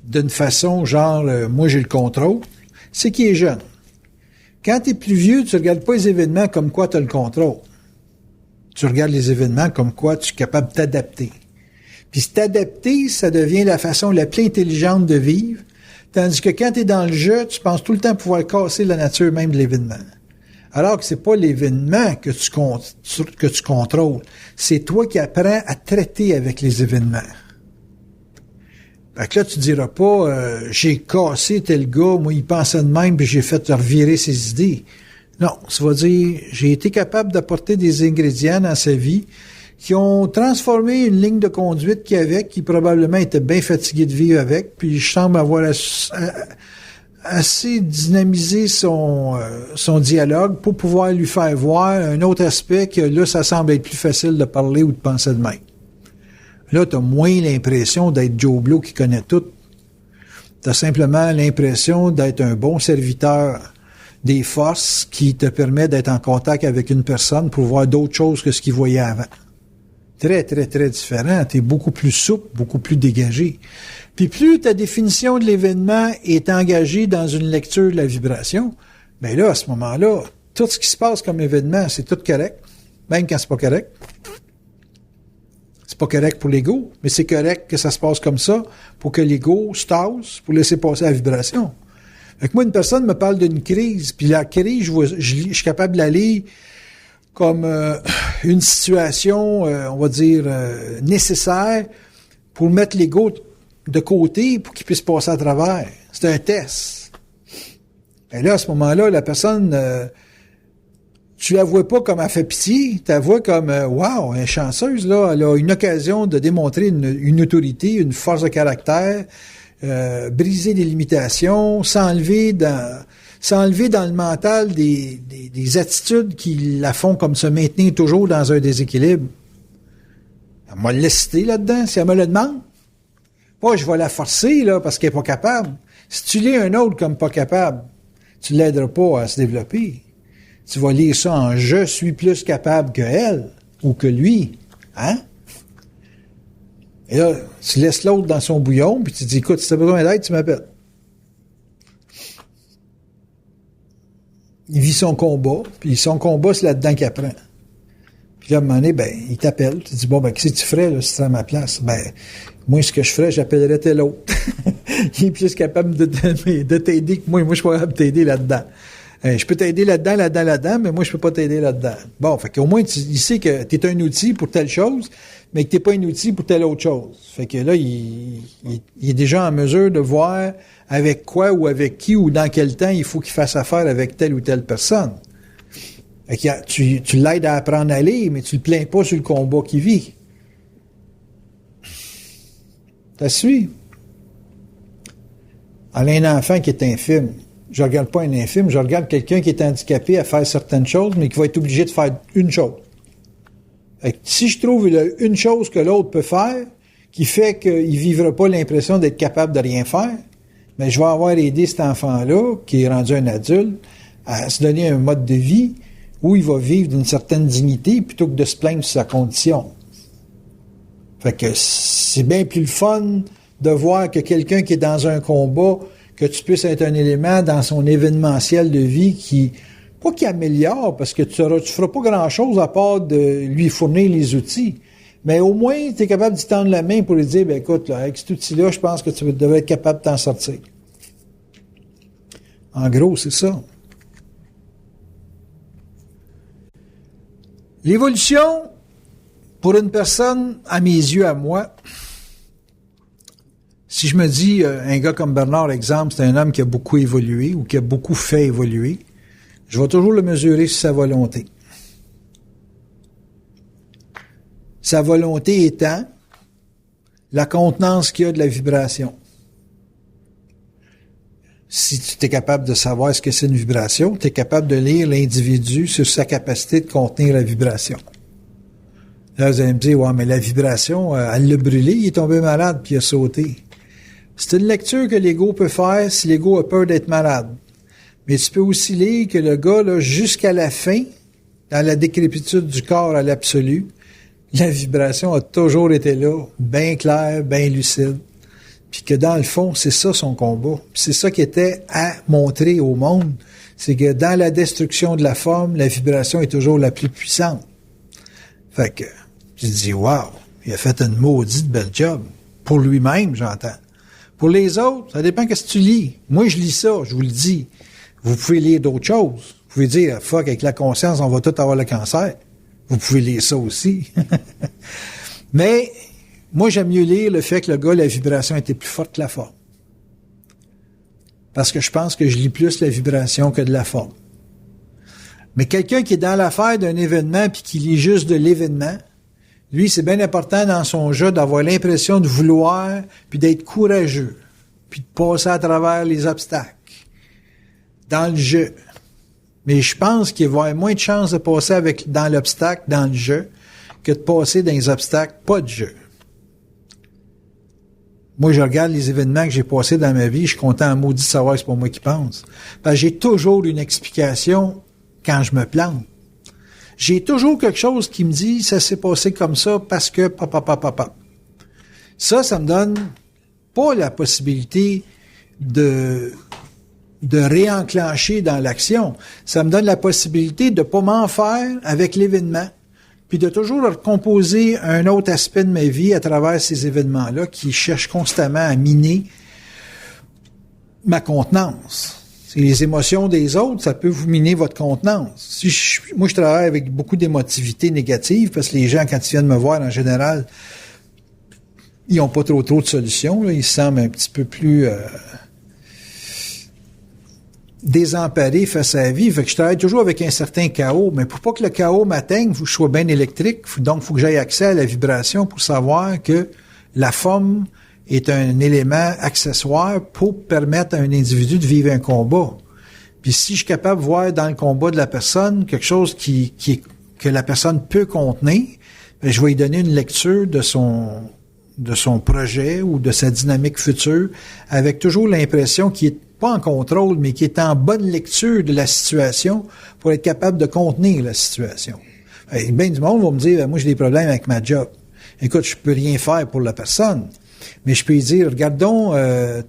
A: d'une façon genre moi j'ai le contrôle, c'est qu'il est jeune. Quand tu es plus vieux, tu ne regardes pas les événements comme quoi tu as le contrôle. Tu regardes les événements comme quoi tu es capable de t'adapter. Puis t'adapter, ça devient la façon la plus intelligente de vivre, tandis que quand tu es dans le jeu, tu penses tout le temps pouvoir casser la nature même de l'événement. Alors que c'est pas l'événement que tu contrôles, c'est toi qui apprends à traiter avec les événements. Fait que là, tu diras pas, j'ai cassé tel gars, moi, il pensait de même, puis j'ai fait revirer ses idées. Non, ça veut dire, j'ai été capable d'apporter des ingrédients dans sa vie qui ont transformé une ligne de conduite qu'il avait, qui probablement était bien fatigué de vivre avec, puis je semble avoir assez dynamisé son dialogue pour pouvoir lui faire voir un autre aspect que là, ça semble être plus facile de parler ou de penser de même. Là, tu as moins l'impression d'être Joe Blow qui connaît tout. Tu as simplement l'impression d'être un bon serviteur des forces qui te permet d'être en contact avec une personne pour voir d'autres choses que ce qu'il voyait avant. Très, très, très différent. Tu es beaucoup plus souple, beaucoup plus dégagé. Puis plus ta définition de l'événement est engagée dans une lecture de la vibration, bien là, à ce moment-là, tout ce qui se passe comme événement, c'est tout correct, même quand c'est pas correct. C'est pas correct pour l'ego, mais c'est correct que ça se passe comme ça pour que l'ego se tasse, pour laisser passer la vibration. Fait que moi, une personne me parle d'une crise, puis la crise, je suis capable de la lire comme une situation, on va dire, nécessaire pour mettre l'ego de côté pour qu'il puisse passer à travers. C'est un test. Et là, à ce moment-là, la personne, tu la vois pas comme elle fait pitié, tu la vois comme, wow, elle est chanceuse, là, elle a une occasion de démontrer une autorité, une force de caractère, briser des limitations, s'enlever dans le mental des attitudes qui la font comme se maintenir toujours dans un déséquilibre. Elle m'a laissé là-dedans, si elle me le demande. Pas, je vais la forcer, là, parce qu'elle n'est pas capable. Si tu lis un autre comme pas capable, tu ne l'aideras pas à se développer. Tu vas lire ça en « je suis plus capable que elle » ou que lui. Hein? Et là, tu laisses l'autre dans son bouillon, puis tu dis « écoute, si tu as besoin d'aide, tu m'appelles. » Il vit son combat, puis son combat, c'est là-dedans qu'il apprend. Puis là, à un moment donné, ben, il t'appelle. Tu dis, bon, ben, qu'est-ce que tu ferais, là, si tu serais à ma place? Ben, moi, ce que je ferais, j'appellerais tel autre. Il est plus capable de t'aider que moi. Moi, je suis pas capable de t'aider là-dedans. Je peux t'aider là-dedans, mais moi, je peux pas t'aider là-dedans. Bon, fait qu'au moins, il sait que tu es un outil pour telle chose, mais que tu n'es pas un outil pour telle autre chose. Fait que là, il est déjà en mesure de voir avec quoi ou avec qui ou dans quel temps il faut qu'il fasse affaire avec telle ou telle personne. Fait que tu l'aides à apprendre à lire, mais tu le plains pas sur le combat qu'il vit. T'as suivi? Elle a un enfant qui est infime. Je regarde pas un infime, je regarde quelqu'un qui est handicapé à faire certaines choses, mais qui va être obligé de faire une chose. Fait que si je trouve une chose que l'autre peut faire, qui fait qu'il ne vivra pas l'impression d'être capable de rien faire, mais je vais avoir aidé cet enfant-là, qui est rendu un adulte, à se donner un mode de vie où il va vivre d'une certaine dignité plutôt que de se plaindre de sa condition. Fait que c'est bien plus le fun de voir que quelqu'un qui est dans un combat, que tu puisses être un élément dans son événementiel de vie qui, pas qui améliore, parce que tu feras pas grand-chose à part de lui fournir les outils, mais au moins, tu es capable d'y tendre la main pour lui dire, ben écoute, là, avec cet outil-là, je pense que tu devrais être capable de t'en sortir. En gros, c'est ça. L'évolution, pour une personne, à mes yeux, à moi, si je me dis, un gars comme Bernard, exemple, c'est un homme qui a beaucoup évolué ou qui a beaucoup fait évoluer, je vais toujours le mesurer sur sa volonté. Sa volonté étant la contenance qu'il y a de la vibration. Si tu es capable de savoir ce que c'est une vibration, tu es capable de lire l'individu sur sa capacité de contenir la vibration. Là, vous allez me dire, ouais, mais la vibration, elle l'a brûlé, il est tombé malade, puis il a sauté. C'est une lecture que l'ego peut faire si l'ego a peur d'être malade. Mais tu peux aussi lire que le gars, là, jusqu'à la fin, dans la décrépitude du corps à l'absolu, la vibration a toujours été là, bien claire, bien lucide. Puis que dans le fond, c'est ça son combat. Puis c'est ça qui était à montrer au monde. C'est que dans la destruction de la forme, la vibration est toujours la plus puissante. Fait que, je dis, wow, il a fait une maudite belle job. Pour lui-même, j'entends. Pour les autres, ça dépend qu'est-ce que tu lis. Moi, je lis ça, je vous le dis. Vous pouvez lire d'autres choses. Vous pouvez dire, fuck, avec la conscience, on va tous avoir le cancer. Vous pouvez lire ça aussi. Mais, moi, j'aime mieux lire le fait que le gars, la vibration était plus forte que la forme. Parce que je pense que je lis plus la vibration que de la forme. Mais quelqu'un qui est dans l'affaire d'un événement puis qui lit juste de l'événement, lui, c'est bien important dans son jeu d'avoir l'impression de vouloir puis d'être courageux puis de passer à travers les obstacles dans le jeu. Mais je pense qu'il va y avoir moins de chances de passer dans l'obstacle, dans le jeu, que de passer dans les obstacles, pas de jeu. Moi, je regarde les événements que j'ai passés dans ma vie, je suis content en maudit de savoir que c'est pas moi qui pense. Parce que j'ai toujours une explication quand je me plante. J'ai toujours quelque chose qui me dit, ça s'est passé comme ça parce que papa. Ça me donne pas la possibilité de réenclencher dans l'action. Ça me donne la possibilité de pas m'en faire avec l'événement, puis de toujours recomposer un autre aspect de ma vie à travers ces événements-là qui cherchent constamment à miner ma contenance. C'est les émotions des autres, ça peut vous miner votre contenance. Moi, je travaille avec beaucoup d'émotivité négative parce que les gens, quand ils viennent me voir, en général, ils n'ont pas trop de solutions. Là. Ils se sentent un petit peu plus désemparés face à la vie. Fait que je travaille toujours avec un certain chaos. Mais pour pas que le chaos m'atteigne, il faut que je sois bien électrique. Donc, il faut que j'aie accès à la vibration pour savoir que la forme est un élément accessoire pour permettre à un individu de vivre un combat. Puis si je suis capable de voir dans le combat de la personne quelque chose que la personne peut contenir, bien, je vais lui donner une lecture de son projet ou de sa dynamique future avec toujours l'impression qu'il est pas en contrôle, mais qu'il est en bonne lecture de la situation pour être capable de contenir la situation. Bien du monde va me dire, moi j'ai des problèmes avec ma job. Écoute, je peux rien faire pour la personne. Mais je peux lui dire, regarde donc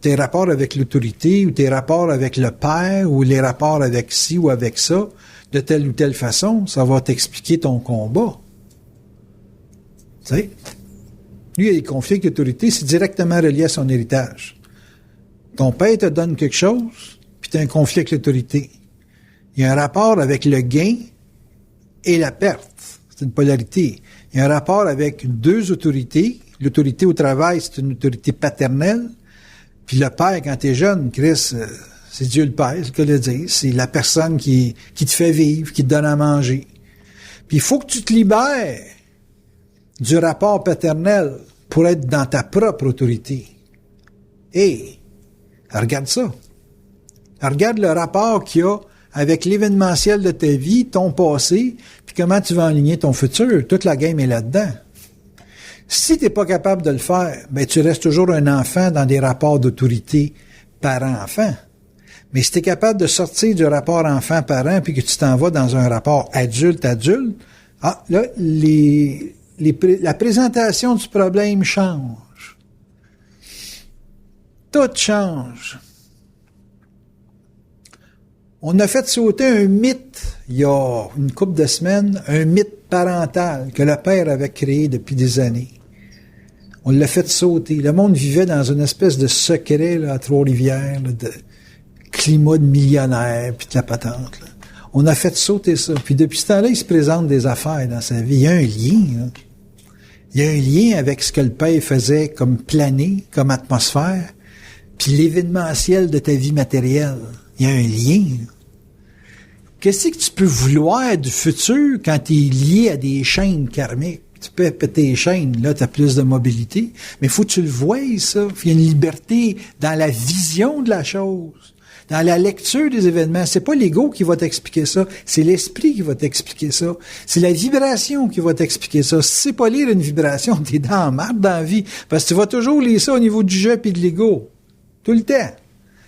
A: tes rapports avec l'autorité ou tes rapports avec le père ou les rapports avec ci ou avec ça, de telle ou telle façon, ça va t'expliquer ton combat. Tu sais? Lui, il y a des conflits d'autorité, c'est directement relié à son héritage. Ton père te donne quelque chose, puis tu as un conflit avec l'autorité. Il y a un rapport avec le gain et la perte. C'est une polarité. Il y a un rapport avec deux autorités. L'autorité au travail, c'est une autorité paternelle. Puis le père, quand t'es jeune, Chris, c'est Dieu le Père, c'est le cas de dire. C'est la personne qui te fait vivre, qui te donne à manger. Puis il faut que tu te libères du rapport paternel pour être dans ta propre autorité. Et regarde ça. Regarde le rapport qu'il y a avec l'événementiel de ta vie, ton passé, puis comment tu vas aligner ton futur. Toute la game est là-dedans. Si tu n'es pas capable de le faire, ben tu restes toujours un enfant dans des rapports d'autorité parent-enfant. Mais si tu es capable de sortir du rapport enfant-parent puis que tu t'en vas dans un rapport adulte-adulte, là, la présentation du problème change. Tout change. On a fait sauter un mythe, il y a une couple de semaines, un mythe parental que le père avait créé depuis des années. On l'a fait sauter. Le monde vivait dans une espèce de secret là, à Trois-Rivières, là, de climat de millionnaire, puis de la patente. Là. On a fait sauter ça. Puis depuis ce temps-là, il se présente des affaires dans sa vie. Il y a un lien. Là. Il y a un lien avec ce que le père faisait comme planer, comme atmosphère, puis l'événementiel de ta vie matérielle. Il y a un lien. Là. Qu'est-ce que tu peux vouloir du futur quand tu es lié à des chaînes karmiques? Tu peux péter les chaînes, là, tu as plus de mobilité, mais il faut que tu le voies, ça. Il y a une liberté dans la vision de la chose, dans la lecture des événements. C'est pas l'ego qui va t'expliquer ça, c'est l'esprit qui va t'expliquer ça. C'est la vibration qui va t'expliquer ça. Si c'est pas lire une vibration, t'es dans la marde dans la vie, parce que tu vas toujours lire ça au niveau du jeu et de l'ego. Tout le temps.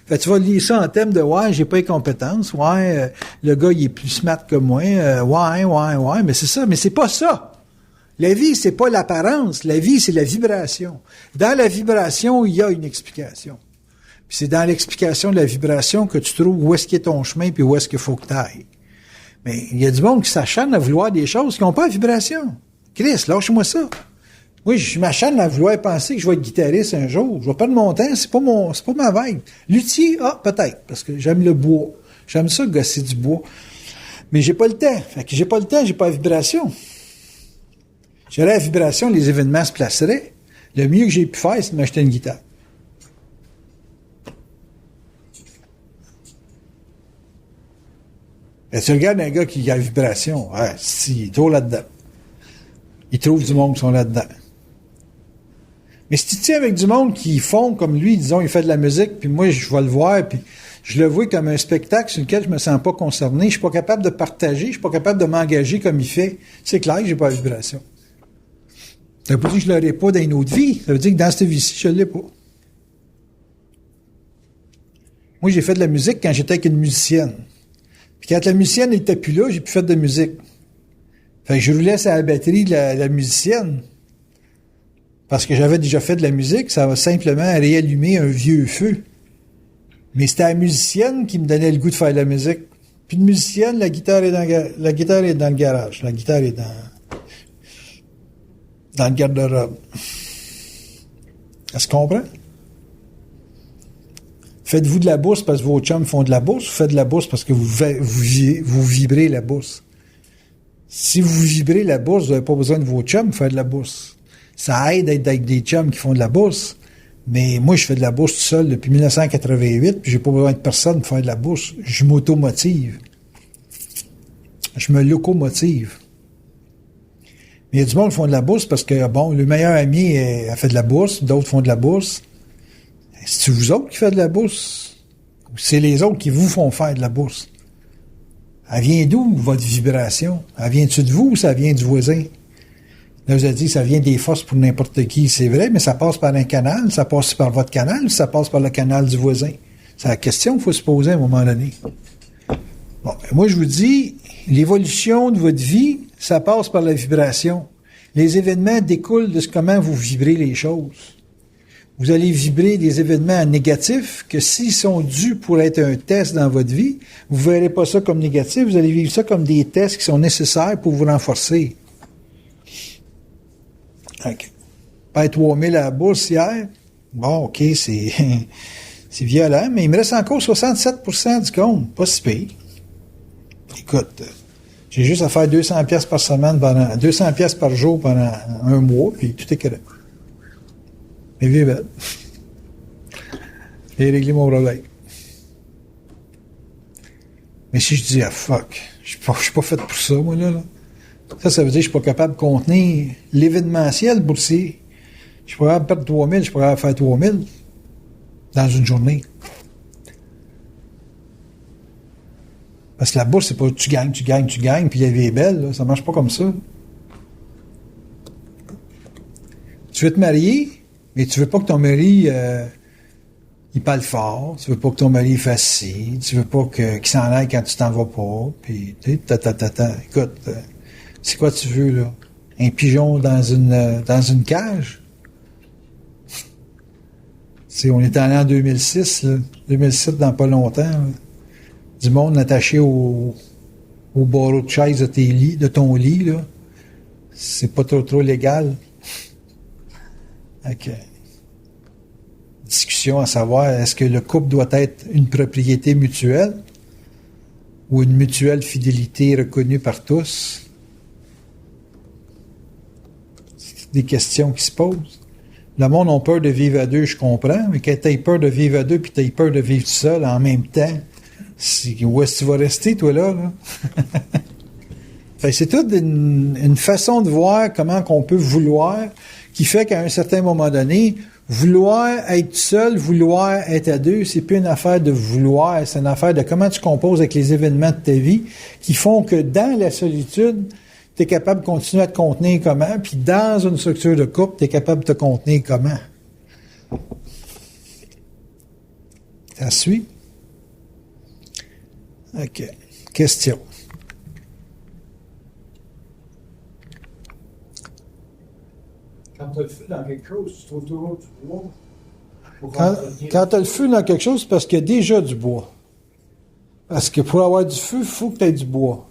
A: Fait, tu vas lire ça en thème de « Ouais, j'ai pas les compétences. Ouais, le gars, il est plus smart que moi. Ouais. » Mais c'est ça. Mais c'est pas ça. La vie, c'est pas l'apparence. La vie, c'est la vibration. Dans la vibration, il y a une explication. Puis c'est dans l'explication de la vibration que tu trouves où est-ce qu'il est ton chemin puis où est-ce qu'il faut que tu ailles. Mais il y a du monde qui s'acharne à vouloir des choses qui n'ont pas de vibration. Chris, lâche-moi ça. Moi, je m'acharne à vouloir penser que je vais être guitariste un jour. Je vais perdre mon temps, c'est pas ma vibe. Luthier, peut-être, parce que j'aime le bois. J'aime ça, gosser du bois. Mais j'ai pas le temps. Fait que j'ai pas le temps, j'ai pas la vibration. J'aurais la vibration, les événements se placeraient. Le mieux que j'ai pu faire, c'est de m'acheter une guitare. Et tu regardes un gars qui a la vibration, il est trop là-dedans. Il trouve du monde qui sont là-dedans. Mais si tu tiens avec du monde qui font comme lui, disons, il fait de la musique, puis moi, je vais le voir, puis je le vois comme un spectacle sur lequel je me sens pas concerné, je suis pas capable de partager, je suis pas capable de m'engager comme il fait, c'est clair que j'ai pas la vibration. Ça veut pas dire que je l'aurais pas dans une autre vie, ça veut dire que dans cette vie-ci, je l'ai pas. Moi, j'ai fait de la musique quand j'étais avec une musicienne. Puis quand la musicienne n'était plus là, j'ai plus fait de musique. Fait que je roulais sur la batterie de la musicienne. Parce que j'avais déjà fait de la musique, ça va simplement réallumer un vieux feu. Mais c'était la musicienne qui me donnait le goût de faire de la musique. Puis de musicienne, la guitare est dans le garage. La guitare est dans le garde-robe. Est-ce qu'on comprend? Faites-vous de la bourse parce que vos chums font de la bourse, ou faites de la bourse parce que vous vibrez la bourse? Si vous vibrez la bourse, vous n'avez pas besoin de vos chums pour faire de la bourse. Ça aide d'être avec des chums qui font de la bourse. Mais moi, je fais de la bourse tout seul depuis 1988, puis j'ai pas besoin de personne pour faire de la bourse. Je m'automotive. Je me locomotive. Mais il y a du monde qui font de la bourse parce que, bon, le meilleur ami a fait de la bourse, d'autres font de la bourse. C'est vous autres qui faites de la bourse? Ou c'est les autres qui vous font faire de la bourse? Elle vient d'où, votre vibration? Elle vient-tu de vous ou ça vient du voisin? Là, vous avez dit que ça vient des forces pour n'importe qui. C'est vrai, mais ça passe par un canal. Ça passe par votre canal ou ça passe par le canal du voisin? C'est la question qu'il faut se poser à un moment donné. Bon, ben moi, je vous dis, l'évolution de votre vie, ça passe par la vibration. Les événements découlent de comment vous vibrez les choses. Vous allez vibrer des événements négatifs que s'ils sont dus pour être un test dans votre vie, vous ne verrez pas ça comme négatif, vous allez vivre ça comme des tests qui sont nécessaires pour vous renforcer. OK. Pas 3000 à la bourse hier. Bon, OK, c'est violent, mais il me reste encore 67% du compte. Pas si pire. Écoute, j'ai juste à faire 200 pièces par semaine, 200 pièces par jour pendant un mois, puis tout est correct. Mais vie est belle. J'ai réglé mon problème. Mais si je dis, fuck, je suis pas fait pour ça, moi, là. Ça veut dire que je suis pas capable de contenir l'événementiel boursier. Je suis pas capable de perdre 3000, je suis pas capable de faire 3000 dans une journée. Parce que la bourse, c'est pas tu gagnes, puis la vie est belle, là. Ça marche pas comme ça. Tu veux te marier, mais tu veux pas que ton mari il parle fort, tu veux pas que ton mari fasse ci, tu veux pas qu'il s'en aille quand tu t'en vas pas, puis tu sais, écoute, c'est quoi tu veux, là? Un pigeon dans une cage? On est allé en 2006, là. 2007, dans pas longtemps, là. Du monde attaché au barreau de chaise de ton lit, là. C'est pas trop légal. OK. Discussion à savoir, est-ce que le couple doit être une propriété mutuelle ou une mutuelle fidélité reconnue par tous? C'est des questions qui se posent. Le monde a peur de vivre à deux, je comprends, mais quand tu as peur de vivre à deux puis tu as peur de vivre tout seul en même temps, où est-ce que tu vas rester, toi, là? Fait que c'est toute une façon de voir comment qu'on peut vouloir, qui fait qu'à un certain moment donné, vouloir être seul, vouloir être à deux, c'est plus une affaire de vouloir, c'est une affaire de comment tu composes avec les événements de ta vie qui font que dans la solitude, tu es capable de continuer à te contenir comment, puis dans une structure de couple, tu es capable de te contenir comment. Ça suit? OK. Question.
B: tu as le feu dans quelque chose, tu trouves toujours du bois.
A: Quand tu as le feu dans quelque chose, c'est parce qu'il y a déjà du bois. Parce que pour avoir du feu, il faut que tu aies du bois.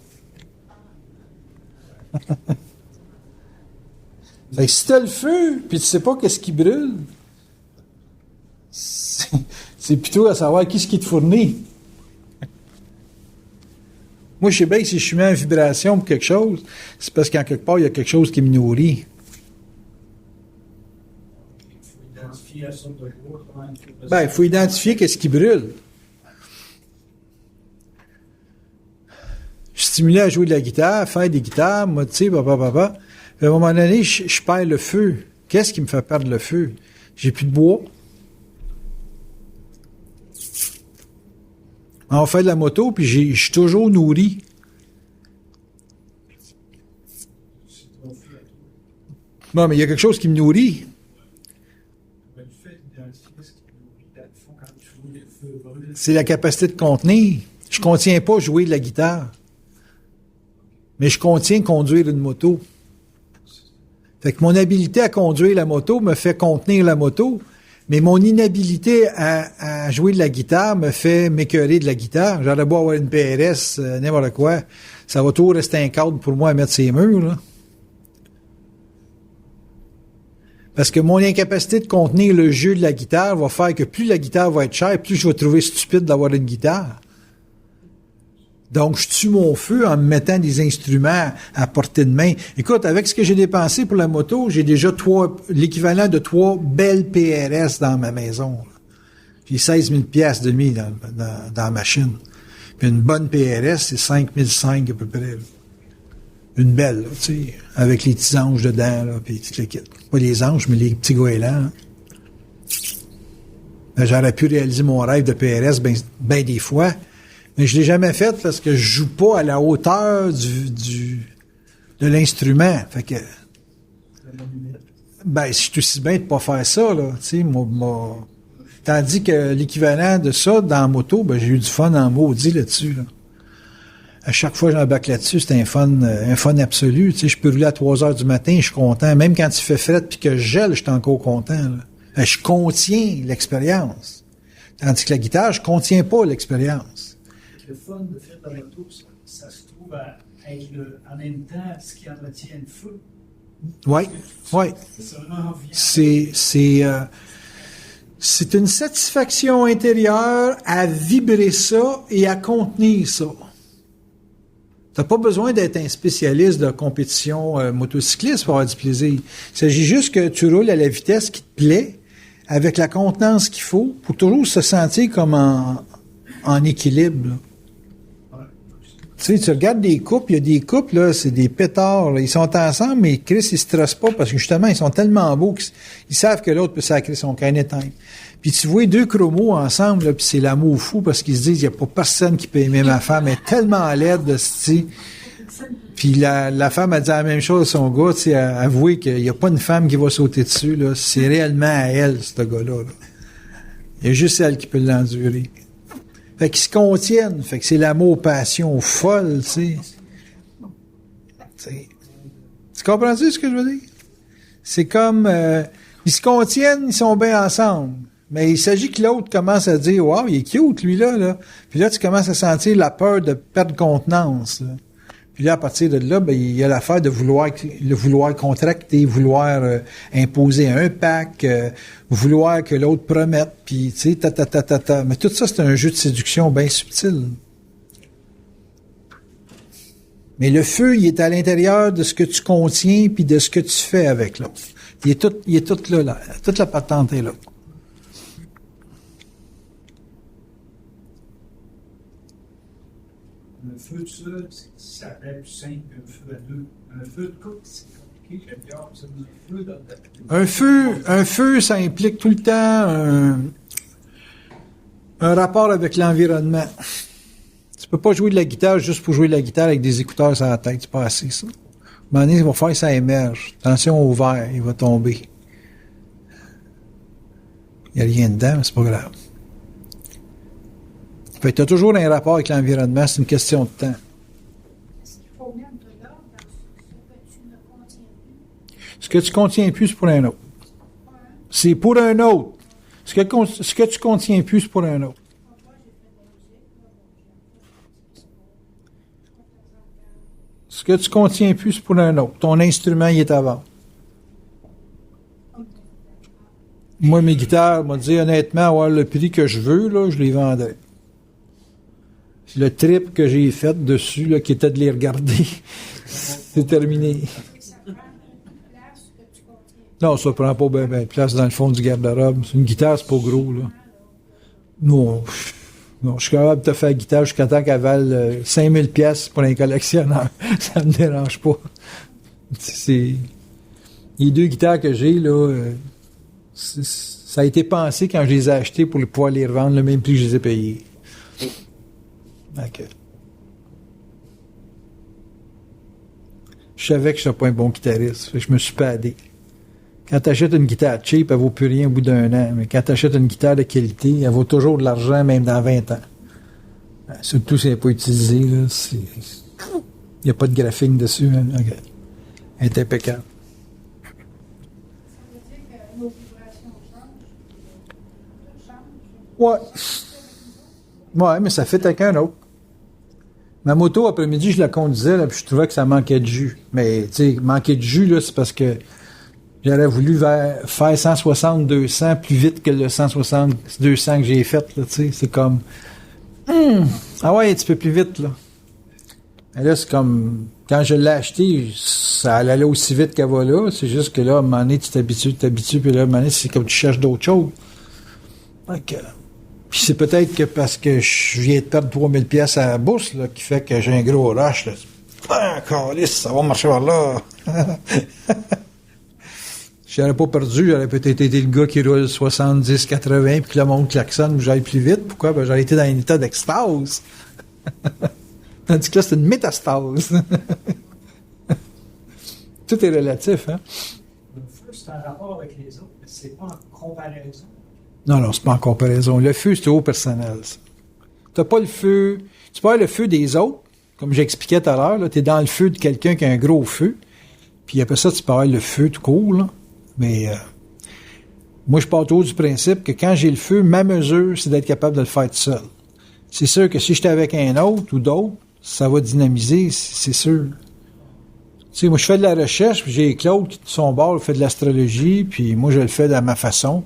A: Fait que si tu as le feu, puis tu sais pas qu'est-ce qui brûle, c'est plutôt à savoir qui ce qui te fournit. Moi, je sais bien que si je suis mis en vibration pour quelque chose, c'est parce qu'en quelque part, il y a quelque chose qui me nourrit.
B: Il faut identifier la sorte de bois.
A: Ben, il faut identifier qu'est-ce qui brûle. Je suis stimulé à jouer de la guitare, faire des guitares, moi, tu sais, papa. À un moment donné, je perds le feu. Qu'est-ce qui me fait perdre le feu? J'ai plus de bois. On fait de la moto, puis je suis toujours nourri. Bon, mais il y a quelque chose qui me nourrit. C'est la capacité de contenir. Je contiens pas jouer de la guitare. Mais je contiens conduire une moto. Fait que mon habilité à conduire la moto me fait contenir la moto, mais mon inhabilité à jouer de la guitare me fait m'écœurer de la guitare. J'aurais beau avoir une PRS, n'importe quoi. Ça va toujours rester un cadre pour moi à mettre ses murs, là. Parce que mon incapacité de contenir le jeu de la guitare va faire que plus la guitare va être chère, plus je vais trouver stupide d'avoir une guitare. Donc, je tue mon feu en me mettant des instruments à portée de main. Écoute, avec ce que j'ai dépensé pour la moto, j'ai déjà l'équivalent de 3 belles PRS dans ma maison. J'ai 16 000 piastres de nuit dans la machine. Puis une bonne PRS, c'est 5 500 à peu près. Là. Une belle, là, tu sais, avec les petits anges dedans, là, puis tout le kit. Pas les anges, mais les petits goélands. Hein. J'aurais pu réaliser mon rêve de PRS ben des fois, mais je l'ai jamais fait parce que je joue pas à la hauteur de l'instrument. Fait que, ben, c'est aussi bien de pas faire ça, là, tu sais, tandis que l'équivalent de ça, dans la moto, ben, j'ai eu du fun en maudit là-dessus, là. À chaque fois que j'embarque là-dessus, c'est un fun absolu. Tu sais, je peux rouler à 3 heures du matin, je suis content. Même quand il fait fret puis que je gèle, je suis encore content. Là. Je contiens l'expérience. Tandis que la guitare, je contiens pas l'expérience.
B: Le fun de faire de la moto, ça se trouve à être en même temps ce qui entretient le feu.
A: Oui. C'est une satisfaction intérieure à vibrer ça et à contenir ça. T'as pas besoin d'être un spécialiste de compétition motocycliste pour avoir du plaisir. Il s'agit juste que tu roules à la vitesse qui te plaît, avec la contenance qu'il faut, pour toujours se sentir comme en équilibre. Tu sais, tu regardes des couples, il y a des couples, là, c'est des pétards, là. Ils sont ensemble, mais Chris, ils se stressent pas parce que justement, ils sont tellement beaux qu'ils savent que l'autre peut sacrer son anytime. Puis tu vois 2 chromos ensemble, là, puis c'est l'amour fou parce qu'ils se disent, il y a pas personne qui peut aimer ma femme, elle est tellement laide de ce. Puis la femme a dit la même chose à son gars, tu sais, a avoué qu'il y a pas une femme qui va sauter dessus, là. C'est réellement à elle, ce gars-là, là. Il y a juste elle qui peut l'endurer. Fait qu'ils se contiennent. Fait que c'est l'amour, passion folle, tu sais. Tu comprends-tu ce que je veux dire? C'est comme, ils se contiennent, ils sont bien ensemble. Mais il s'agit que l'autre commence à dire, wow, il est cute, lui-là, là. Puis là, tu commences à sentir la peur de perdre contenance, là. Puis là, à partir de là, ben, il y a l'affaire de vouloir contracter, vouloir imposer un pack, vouloir que l'autre promette, puis tu sais, Mais tout ça, c'est un jeu de séduction bien subtil. Mais le feu, il est à l'intérieur de ce que tu contiens puis de ce que tu fais avec l'autre. Il est tout là. Toute la patente est là.
B: Un feu de seul, ça paraît plus simple qu'un feu à deux. Un feu de couple, c'est compliqué.
A: Un feu, ça implique tout le temps un rapport avec l'environnement. Tu peux pas jouer de la guitare juste pour jouer de la guitare avec des écouteurs sur la tête. C'est pas assez, ça. À un moment donné, il va faire que ça émerge. Attention au verre, il va tomber. Il n'y a rien dedans, mais c'est pas grave. Fait que tu as toujours un rapport avec l'environnement, c'est une question de temps.
C: Est-ce qu'il faut mettre de l'ordre dans ce que tu ne contiens plus?
A: Ce que tu contiens plus, c'est pour un autre. C'est pour un autre. Ce que tu contiens plus, c'est pour un autre. Ce que tu contiens plus, c'est pour un autre. Ton instrument, il est à vendre. Moi, mes guitares, m'a dit honnêtement, avoir le prix que je veux, là, je les vendrais. Le trip que j'ai fait dessus, là, qui était de les regarder, c'est terminé. Non, ça prend pas bien de place dans le fond du garde-robe. Une guitare, c'est pas gros, là. Non, je suis capable de te faire la guitare jusqu'à temps qu'elle vale 5000 pièces pour un collectionneur. Ça me dérange pas. C'est... Les deux guitares que j'ai, là, ça a été pensé quand je les ai achetées pour pouvoir les revendre le même prix que je les ai payées. Okay. Je savais que je n'étais pas un bon guitariste. Fait que je me suis padé. Quand tu achètes une guitare cheap, elle vaut plus rien au bout d'un an. Mais quand tu achètes une guitare de qualité, elle vaut toujours de l'argent, même dans 20 ans. Surtout si elle n'est pas utilisée. Il n'y a pas de graphique dessus. Hein. Okay. Elle est impeccable.
C: Ça veut dire que nos vibrations changent?
A: Ouais, mais ça fait avec un autre. Ma moto, après-midi, je la conduisais, là, puis je trouvais que ça manquait de jus. Mais, tu sais, manquer de jus, là, c'est parce que j'aurais voulu faire 160-200 plus vite que le 160-200 que j'ai fait, là, tu sais. C'est comme, ah ouais, un petit peu plus vite, là. Mais là, c'est comme, quand je l'ai acheté, ça allait aussi vite qu'elle va là. C'est juste que là, à un moment donné, tu t'habitues, puis là, à un moment donné, c'est comme tu cherches d'autres choses. Donc, puis c'est peut-être que parce que je viens de perdre 3000 pièces à la bourse, là, qui fait que j'ai un gros rush, là. Ah, câlisse, ça va marcher par là. Si j'aurais pas perdu, j'aurais peut-être été le gars qui roule 70-80 puis que le monde klaxonne ou j'aille plus vite. Pourquoi? Ben, j'aurais été dans un état d'extase. Tandis que là, c'est une métastase. Tout est relatif, hein?
B: Le feu, c'est un rapport avec les autres, mais c'est pas en comparaison.
A: Non, c'est pas en comparaison. Le feu, c'est au personnel, ça. T'as pas le feu... Tu peux avoir le feu des autres, comme j'expliquais tout à l'heure, là, t'es dans le feu de quelqu'un qui a un gros feu, puis après ça, tu peux avoir le feu tout court, là. Mais moi, je pars toujours du principe que quand j'ai le feu, ma mesure, c'est d'être capable de le faire tout seul. C'est sûr que si j'étais avec un autre ou d'autres, ça va dynamiser, c'est sûr. Tu sais, moi, je fais de la recherche, puis j'ai Claude qui, de son bord, fait de l'astrologie, puis moi, je le fais de ma façon.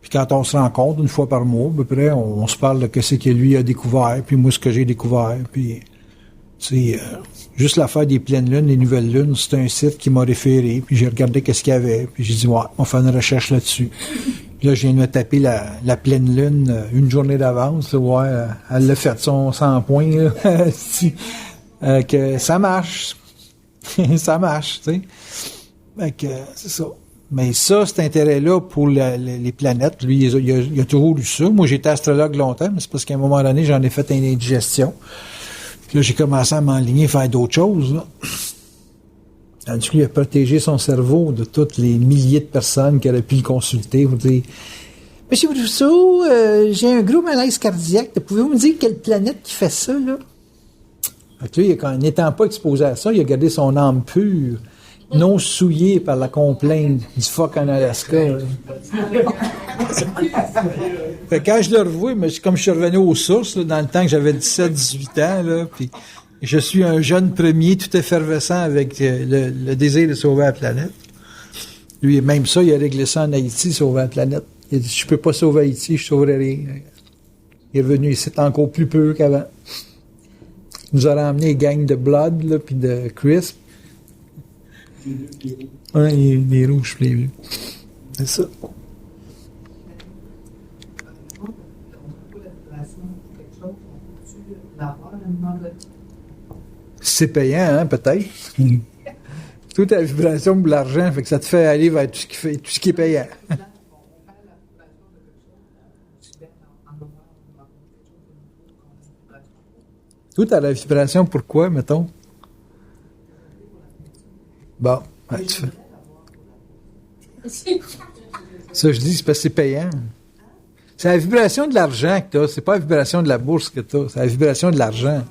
A: Puis quand on se rencontre une fois par mois, à peu près, on se parle de ce que lui a découvert, puis moi, ce que j'ai découvert. Puis, tu sais, juste l'affaire des pleines lunes, des nouvelles lunes, c'est un site qui m'a référé, puis j'ai regardé qu'est-ce qu'il y avait, puis j'ai dit, ouais, on va faire une recherche là-dessus. Puis là, je viens de me taper la pleine lune une journée d'avance, ouais, elle l'a fait son 100 points, là. Que ça marche. Ça marche, tu sais. Fait que, c'est ça. Mais ça, cet intérêt-là pour les planètes, lui, il a toujours eu ça. Moi, j'étais astrologue longtemps, mais c'est parce qu'à un moment donné, j'en ai fait une indigestion. Puis là, j'ai commencé à m'enligner, faire d'autres choses, là. Tandis qu'il a protégé son cerveau de toutes les milliers de personnes qui auraient pu le consulter. Vous dire, Monsieur Rousseau, j'ai un gros malaise cardiaque. Pouvez-vous me dire quelle planète qui fait ça, là? Fait que lui, n'étant pas exposé à ça, il a gardé son âme pure, non souillée par la complainte du phoque en Alaska. Fait que quand je le revois, mais comme je suis revenu aux sources, là, dans le temps que j'avais 17-18 ans, là, puis je suis un jeune premier tout effervescent avec le désir de sauver la planète. Lui, même ça, il a réglé ça en Haïti, sauver la planète. Il a dit, je peux pas sauver Haïti, je sauverai rien. Il est revenu ici encore plus peu qu'avant. Il nous a ramené une gang de Blood, là, puis de Crisp. Ouais, les rouges, les bleus. C'est ça. C'est payant, hein, peut-être. Toute la vibration pour l'argent, fait que ça te fait aller vers tout ce qui est payant. Tout à la vibration, pourquoi, mettons? Bon, ouais, tu fais. Ça, je dis, c'est parce que c'est payant. C'est la vibration de l'argent que tu as, c'est pas la vibration de la bourse que tu as, c'est la vibration de l'argent.